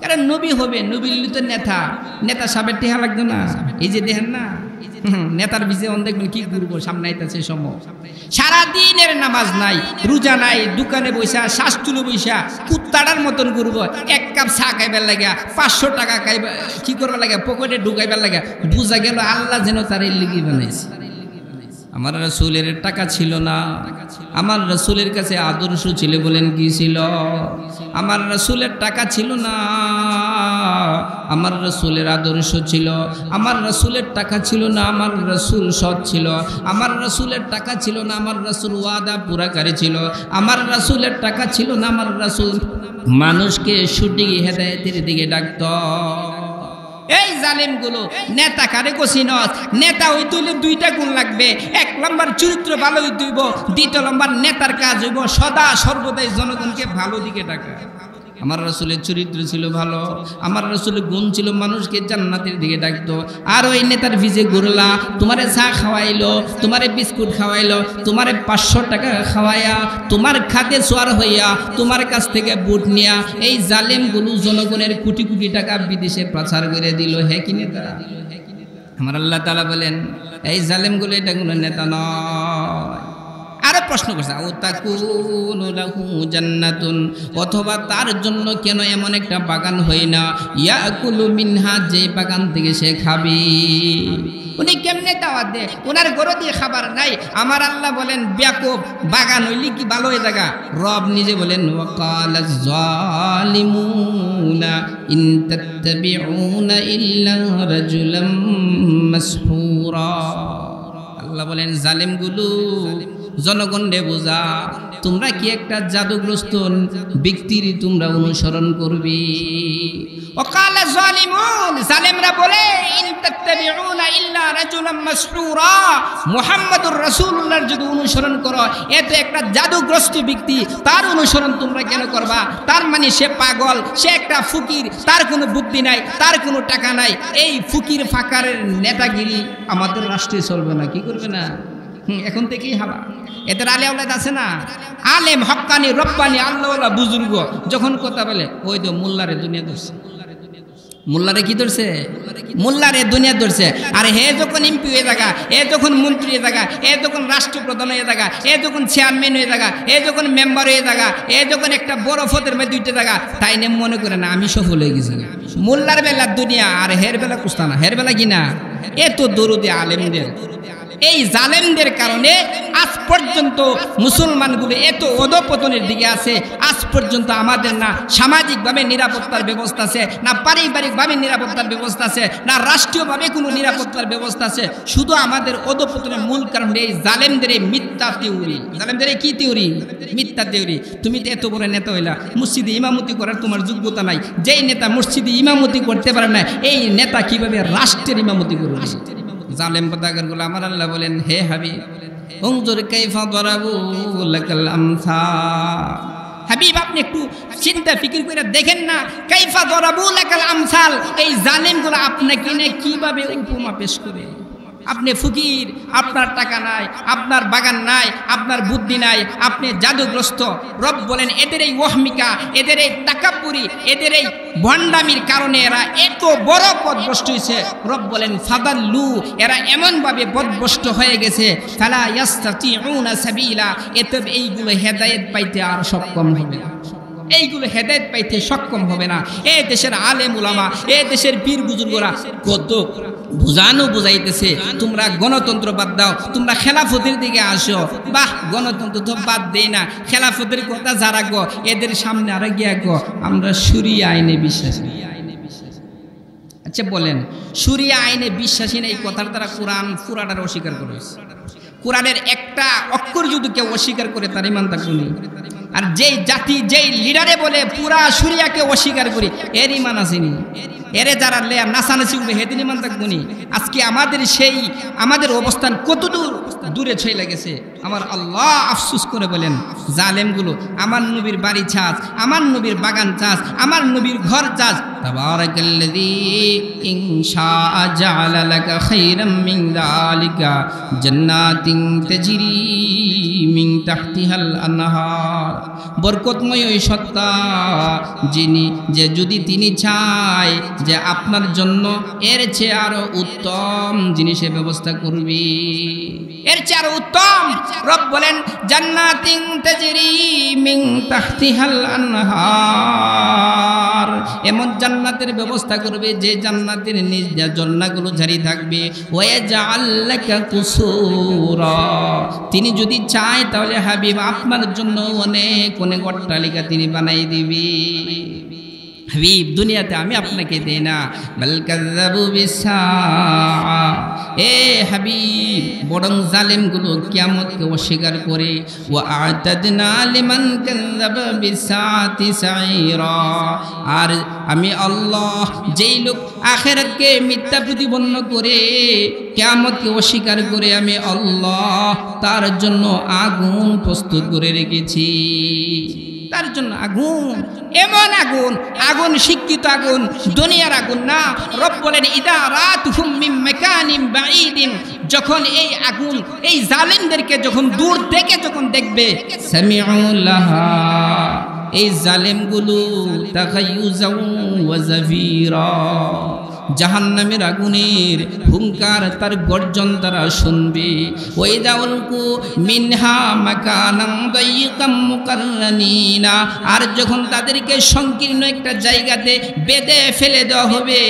কারণ নবী হবে, নবীর তো নেতা সাবের টেহা লাগতো না। এই যে দেখেন না নেতার বিজে দেখবেন কি করবো, সামনে আইতাছে সময়, সারাদিনের নামাজ নাই, রোজা নাই, দোকানে বৈশা শ্বাস তুলো বৈশা কুত্তাটার মতন করবো, এক কাপ চা খাইবার লাগে, 500 টাকা খাইবা কি করবার লাগে, পকেটে ঢুকাইবার লাগে। বুঝা গেল আল্লাহ যেন তার এই লিগি বানাইছে। আমার রাসূলের টাকা ছিল না, আমার রাসূলের কাছে আদর্শ ছিল। বলেন কি ছিল? আমার রাসূলের টাকা ছিল না, আমার রাসূলের আদর্শ ছিল। আমার রাসূলের টাকা ছিল না, আমার রাসূল সৎ ছিল। আমার রাসূলের টাকা ছিল না, আমার রাসূল ওয়াদা পুরাকারী ছিল। আমার রাসূলের টাকা ছিল না, আমার রাসূল মানুষকে সঠিক হেদায়েতের দিকে ডাকত। এই জালেমগুলো নেতা কারে কছিনস? নেতা হইতে হইলে দুইটা গুণ লাগবে। এক নম্বর চরিত্র ভালো হইতে হইব, দ্বিতীয় নম্বর নেতার কাজ হইব সদা সর্বদাই জনগণকে ভালো দিকে ডাকা। আমার রাসূলের চরিত্র ছিল ভালো, আমার রাসূলের গুণ ছিল মানুষকে জান্নাতের দিকে ডাকতো। আর ওই নেতার ভিজে ঘুরলা, তোমারে চা খাওয়াইলো, তোমারে বিস্কুট খাওয়াইলো, তোমারে 500 টাকা খাওয়াইয়া, তোমার খাতে সোয়ার হইয়া, তোমার কাছ থেকে বুট নিয়া এই জালেমগুলো জনগণের কোটি কোটি টাকা বিদেশে পাচার করে দিল। হে কি নেতা? আমার আল্লাহ তাআলা বলেন এই জালেমগুলো এটা কোনো নেতা নয়। আরো প্রশ্ন করছে, জান্নাতুন, অথবা তার জন্য কেন এমন একটা বাগান হয় না, ইয়াকুলু মিনহা, যে বাগান থেকে সে খাবে। উনি কেমনে দাওয়াত দেয়? ওনার গরো দিয়ে খাবার নাই। আমার আল্লাহ বলেন ব্যাকুব, বাগান হইলি কি ভালো হয়ে জায়গা? রব নিজে বলেন ওয়াকালাজ জালিমুনা ইন তাত্তাবিউনা ইল্লা রাজুলাম মাসহুরা। আল্লাহ বলেন জালিমগুলো জনগণে বোঝা, তোমরা কি একটা জাদুগ্রস্ত ব্যক্তির তোমরা অনুসরণ করবে। ওয়াকালা জালিমুন, জালেমরা বলে ইন তাত্তাবিউনা ইল্লা রাজুলাম মাসহুরা, মুহাম্মদুর রাসূলুল্লাহর যদি অনুসরণ করো, এ তো একটা জাদুগ্রস্ত ব্যক্তি, তার অনুসরণ তোমরা কেন করবা? তার মানে সে পাগল, সে একটা ফকির, তার কোনো বুদ্ধি নাই, তার কোনো টাকা নাই। এই ফকির ফাকারের নেতাগিরি আমাদের রাষ্ট্রে চলবে না। কি করবে না? এখন থেকেই হাবা। এদের আলে আওলাদ আছে না, আলেম হক্কানি রব্বানি আল্লাহওয়ালা বুজুর্গ যখন কথা বলে, ওই তো মোল্লারে দুনিয়া ধরছে। মোল্লারে কি ধরছে? মোল্লারে দুনিয়া ধরছে। আর হে যখন এমপি হয়ে থাকা, এ যখন মন্ত্রী হয়ে থাকা, এ যখন রাষ্ট্রপ্রধান হয়ে থাকা, এ যখন চেয়ারম্যান হয়ে থাকা, এ যখন মেম্বার হয়ে থাকা, এ যখন একটা বড় পদের মধ্যে দুইটা থাকা, তাই নিয়ে মনে করে না আমি সফল হয়ে গেছি। মোল্লার বেলা দুনিয়া, আর হের বেলা কুস্তানা। হের বেলা কিনা এত দরুদে আলেমদের। এই জালেমদের কারণে আজ পর্যন্ত মুসলমানগুলো এত অধপতনের দিকে আছে। আজ পর্যন্ত আমাদের না সামাজিকভাবে নিরাপত্তার ব্যবস্থা আছে, না পারিবারিকভাবে নিরাপত্তার ব্যবস্থা আছে, না রাষ্ট্রীয়ভাবে কোনো নিরাপত্তার ব্যবস্থা আছে। শুধু আমাদের অধপতনের মূল কারণ এই জালেমদের এই মিথ্যা থিওরি। জালেমদের এই কি থিওরি? মিথ্যা থিওরি। তুমি তো এত বড় নেতা হইলা, মসজিদে ইমামতি করার তোমার যোগ্যতা নাই। যেই নেতা মসজিদে ইমামতি করতে পারে না, এই নেতা কিভাবে রাষ্ট্রের ইমামতি করবে? জালেম পতাকারগুলো আমার আল্লাহ বলেন হে হাবিব, উনজুর কাইফা দরাবু লাকাল আমসাল। হাবিব আপনি একটু চিন্তা ফিকির করে দেখেন না, কাইফা দরাবু লাকাল আমসাল, এই জালেমগুলো আপনাকে নিয়ে কিভাবে উপমা পেশ করে। আপনি ফকির, আপনার টাকা নাই, আপনার বাগান নাই, আপনার বুদ্ধি নাই, আপনি জাদুগ্রস্ত। রব বলেন এদের এই ওহমিকা, এদের এই তাকাব্বুরি, এদের এই ভণ্ডামির কারণে এরা এত বড় পথভ্রষ্ট হয়েছে। রব বলেন ফাদাল্লু, এরা এমনভাবে পথভ্রষ্ট হয়ে গেছে, ফালা ইয়াস্তাতিউনা সাবিলা, এতে এইগুলো হেদায়েত পাইতে আর সক্ষম হবে না। এইগুলো হেদায়েত পাইতে সক্ষম হবে না। এ দেশের আলেম উলামা, এ দেশের পীর বুজুর্গরা কত বুঝানো বুঝাইতেছে, তোমরা গণতন্ত্র বাদ দাও, তোমরা খেলাফতের দিকে আসো। বাহ, গণতন্ত্র তো বাদ দেই না, খেলাফতের কথা যারা গো, এদের সামনে আরো গিয়া গো আমরা শরিয়া আইনে বিশ্বাসী। আচ্ছা বলেন, শরিয়া আইনে বিশ্বাসী না, এই কথার দ্বারা কোরআন পুরাটার অস্বীকার করেছে। কোরআনের একটা অক্ষর যদি কেউ অস্বীকার করে তার ইমান থাকবে না। আর যেই জাতি, যেই লিডারে বলে পুরা শরিয়াকে অস্বীকার করি, এর ইমান আসেনি। এরে যারা লেয়ার নাচানাচি উঠবে হেদিন ইমান থাকবো নি। আজকে আমাদের অবস্থান কত দূরে ছইলে গেছে। আমার আল্লাহ আফসুস করে বলেন জালেমগুলো আমার নবীর বাড়ি চাস, আমার নবীর বাগান চাস, আমার নবীর ঘর চাস। তাবারাকাল্লাযী ইন শাআ জাআলা লাকা খায়রাম মিন যালিকা জান্নাতিন তাজরি মিন তাহতিহাল আনহার। বরকতময় ওই সত্তা যিনি, যে যদি তিনি চায় যে আপনার জন্য এর চেয়ে আরো উত্তম জিনিসের ব্যবস্থা করবে, এর চেয়ে আরো উত্তম। রব বলেন জান্নাতিন তাজরি মিন তাহতিহাল আনহার, এমন জান্নাতের ব্যবস্থা করবে যে জান্নাতের নিজ দিয়ে ঝর্ণাগুলো জারি থাকবে। ওয়াজআল লাকা কুসুরা, তিনি যদি চায় তাহলে হাবিব আপনার জন্য অনেক অনেক অট্টালিকা তিনি বানাই দিবে। হাবিব দুনিয়াতে আমি আপনাকে দেই না, বাল কাযাবু বিসসাআ, এ হাবিব বরং জালেমগুলো কিয়ামতকে অস্বীকার করে। ওয়া আ'তাদনা লিমান কাযাবা বিসসাআতি সাঈরা, আর আমি আল্লাহ যেই লোক আখিরাতকে মিথ্যা প্রতিপন্ন করে কিয়ামতকে অস্বীকার করে আমি আল্লাহ তার জন্য আগুন প্রস্তুত করে রেখেছি। তার জন্য আগুন, এমন আগুন, আগুন শিক্ষিত আগুন, দুনিয়ার আগুন না। রব বলেন ইদা রাতুহুম মিন মাকানিন বাঈদিন, যখন এই আগুন এই জালেমদেরকে যখন দূর থেকে যখন দেখবে, সামিউ লাহা, এই জালেমগুলো তাগায়ুজাউ ওয়া জাফিরা, জাহান্নামের আগুনের হুঙ্কার তার গর্জন তারা শুনবে। ওয়াইদা উলকু মিনহা মাকানান দায়িকাম মুকাররানিনা, আর যখন তাদেরকে সংকীর্ণ একটা জায়গাতে বেঁধে ফেলে দেওয়া হবে,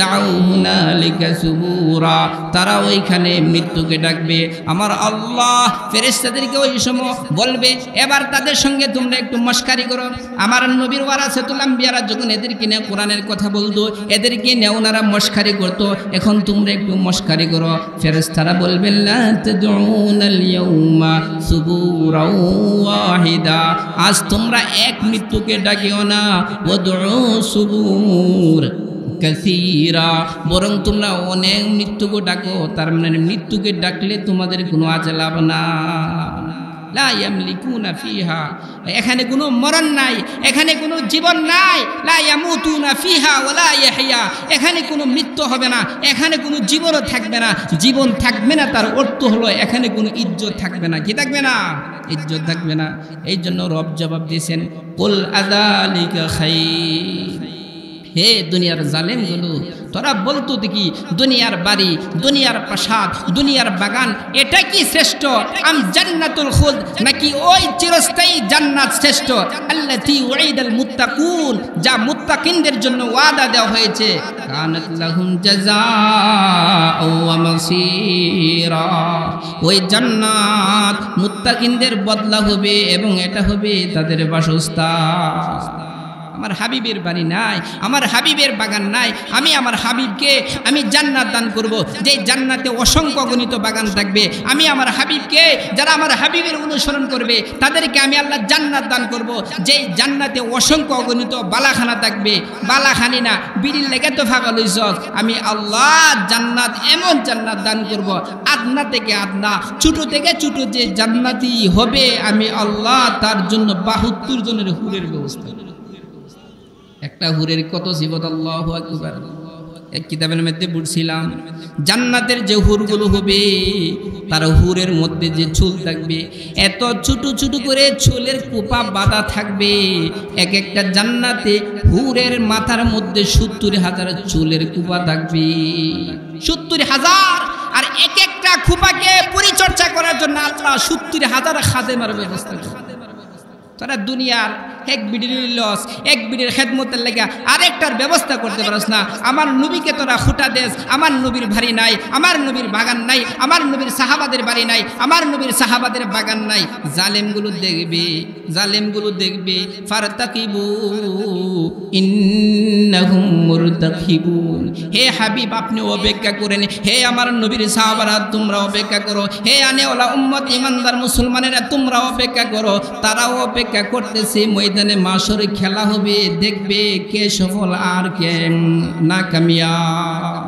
দাউ হুনালিকা সুবুরা, তারা ওইখানে মৃত্যুকে ডাকবে। আমার আল্লাহ ফেরেশতাদেরকে ওই সময় বলবে, এবার তাদের সঙ্গে তোমরা একটু মশকারি করো। আমার নবীর ওয়ারাসাতুল আম্বিয়ারা যখন এদেরকে নিয়ে কোরআনের কথা বলতো, এদেরকে ওনারা মশকারি করতো, এখন তোমরা একটু মশকারি করো। ফেরেশতারা বলবেন লা তাদউনাল ইয়াউমা সুবুরাও ওয়াহিদা, আজ তোমরা এক মৃত্যুকে ডাকিও না, ওয়াদউ সুবুর কাসীরা, বরং তোমরা অনেক মৃত্যুকে ডাকো। তার মানে মৃত্যুকে ডাকলে তোমাদের কোনো আজ লাভ না। লা ইয়ামলিকুনা ফিহা, এখানে কোনো মরণ নাই, এখানে কোনো জীবন নাই। লা ইয়ামুতুনা ফিহা ওয়ালা ইয়াহইয়া, এখানে কোনো মৃত্যু হবে না, এখানে কোনো জীবনও থাকবে না। জীবন থাকবে না তার অর্থ হলো এখানে কোনো ইজ্জত থাকবে না। কি থাকবে না? ইজ্জত থাকবে না। এই জন্য রব জবাব দিয়েছেন, কুল আযালিকা খায়র, হে দুনিয়ার জালেমগুলো, তোরা বলতো দেখি দুনিয়ার বাড়ি, দুনিয়ার প্রাসাদ, দুনিয়ার বাগান এটা কি শ্রেষ্ঠ? আম জান্নাতুল খুলদ, নাকি ওই চিরস্থায়ী জান্নাত শ্রেষ্ঠ? আল্লাতী উইদাল মুত্তাকুন, যা মুত্তাকিনদের জন্য ওয়াদা দেওয়া হয়েছে। কানাত লাহুম জাযাআ ওয়া মাসীরা, ওই জান্নাত মুত্তাকিনদের বদলা হবে এবং এটা হবে তাদের বাসস্থান। আমার হাবিবের বাড়ি নাই, আমার হাবিবের বাগান নাই, আমি আমার হাবিবকে আমি জান্নাত দান করব, যে জান্নাতে অসংখ্য গণিত বাগান থাকবে। আমি আমার হাবিবকে, যারা আমার হাবিবের অনুসরণ করবে তাদেরকে আমি আল্লাহ জান্নাত দান করব, যে জান্নাতে অসংখ্য গণিত বালাখানা থাকবে। বালাখানি না, বিড়ির লেগে তো ফাগল হইছ, আমি আল্লাহ জান্নাত, এমন জান্নাত দান করব, আদনা থেকে আদনা, ছোট থেকে ছোট যে জান্নাতি হবে, আমি আল্লাহ তার জন্য 72 জনের হুরের ব্যবস্থা। একটা হুরের কত জীবত, আল্লাহু আকবার। এক কিতাবের মধ্যে পড়ছিলাম, জান্নাতের যে হুরগুলো হবে তার হুরের মধ্যে যে চুল থাকবে, এত ছোট ছোট করে চুলের কোপা বাঁধা থাকবে। এক একটা জান্নাতে হুরের মাথার মধ্যে 70,000 চুলের কোপা থাকবে, 70,000। আর এক একটা খোপাকে পরিচর্যা করার জন্য আল্লাহ 70,000 খাদেমার ব্যবস্থা করে। তারা দুনিয়ার এক বিডির লস, এক বিডির খেদমতের লেগে আরেকটার ব্যবস্থা করতে পারস না। আমার নবীকে তোরা খুঁটা দেশ, আমার নবীর বাড়ি নাই, আমার নবীর বাগান নাই, আমার নবীর সাহাবাদের বাড়ি নাই, আমার নবীর সাহাবাদের বাগান নাই। জালেমগুলো দেখবে, জালেমগুলো দেখবে, ফারতাকিবু ইন্নাহুম মুরতাকিবুন। হে হাবিব আপনি অপেক্ষা করেন, হে আমার নবীর সাহাবারা তোমরা অপেক্ষা করো, হে আনেওয়ালা উম্মত ইমানদার মুসলমানেরা তোমরা অপেক্ষা করো। তারাও অপেক্ষা করতেছে। ময়দানে মাশরে খেলা হবে, দেখবে কে সফল আর কে নাকামিয়াব,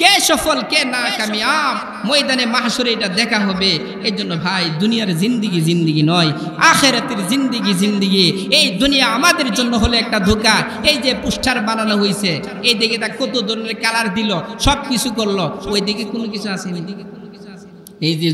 কে সফল কে নাকামিয়াব। ময়দানে মাশরে এটা দেখা হবে। এই জন্য ভাই দুনিয়ার জিন্দিগি জিন্দিগি নয়, আখিরাতের জিন্দিগি জিন্দিগি। এই দুনিয়া আমাদের জন্য হলো একটা ধোঁকা। এই যে পোস্টার বানানো হয়েছে, এই দিকে তা কত ধরনের কালার দিল, সব কিছু করলো, ওই দিকে কোনো কিছু আসেনি। এই যে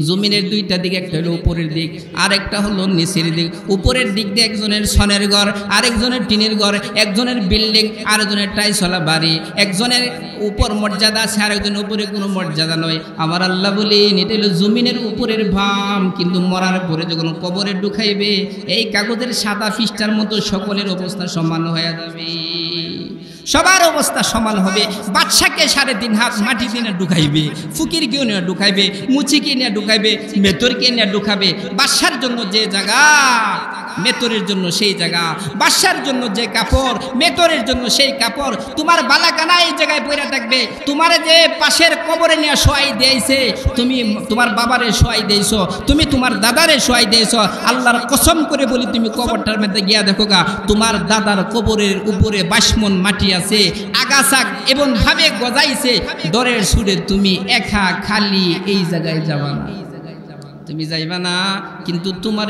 জমিনের দুইটা দিক, একটা হলো উপরের দিক আর একটা হলো নিচের দিক। উপরের দিক দিয়ে একজনের সনের ঘর, আরেকজনের টিনের ঘর, একজনের বিল্ডিং, আরেকজনের টাইসলা বাড়ি, একজনের উপর মর্যাদা আছে, আরেকজনের উপরে কোনো মর্যাদা নয়। আমার আল্লাহ বলেন এটা হলো জমিনের উপরের ভাম, কিন্তু মরার পরে যখন কবরে ঢুকাইবে এই কাগজের সাদা পৃষ্ঠার মতো সকলের অবস্থা সমান হয়ে যাবে, সবার অবস্থা সমান হবে। বাদশাকে 3.5 হাত মাটি দিয়ে ঢুকাইবে, ফকিরকেও নিয়ে ঢুকাইবে, মুচিকে নিয়ে ঢুকাইবে, মেতরকে নিয়ে ঢুকাবে। বাদশার জন্য যে জায়গা মেতরের জন্য সেই জায়গা, বাদশার জন্য যে কাপড় মেতরের জন্য সেই কাপড়। তোমার বালাকানা এই জায়গায় পড়ে থাকবে, তোমার যে পাশের কবরে নিয়ে শোয়াই দিয়েছে, তুমি তোমার বাবারে শোয়াই দিয়েছ, তুমি তোমার দাদারে শোয়াই দিয়েছ। আল্লাহর কসম করে বলি তুমি কবরটার মধ্যে গিয়া দেখো গা, তোমার দাদার কবরের উপরে 22 মণ মাটি আছে, আগাছা এবং ভাবে গজাইছে। দরের সুরে তুমি একা খালি এই জায়গায় যাবা না, তুমি যাইবা না, কিন্তু তোমার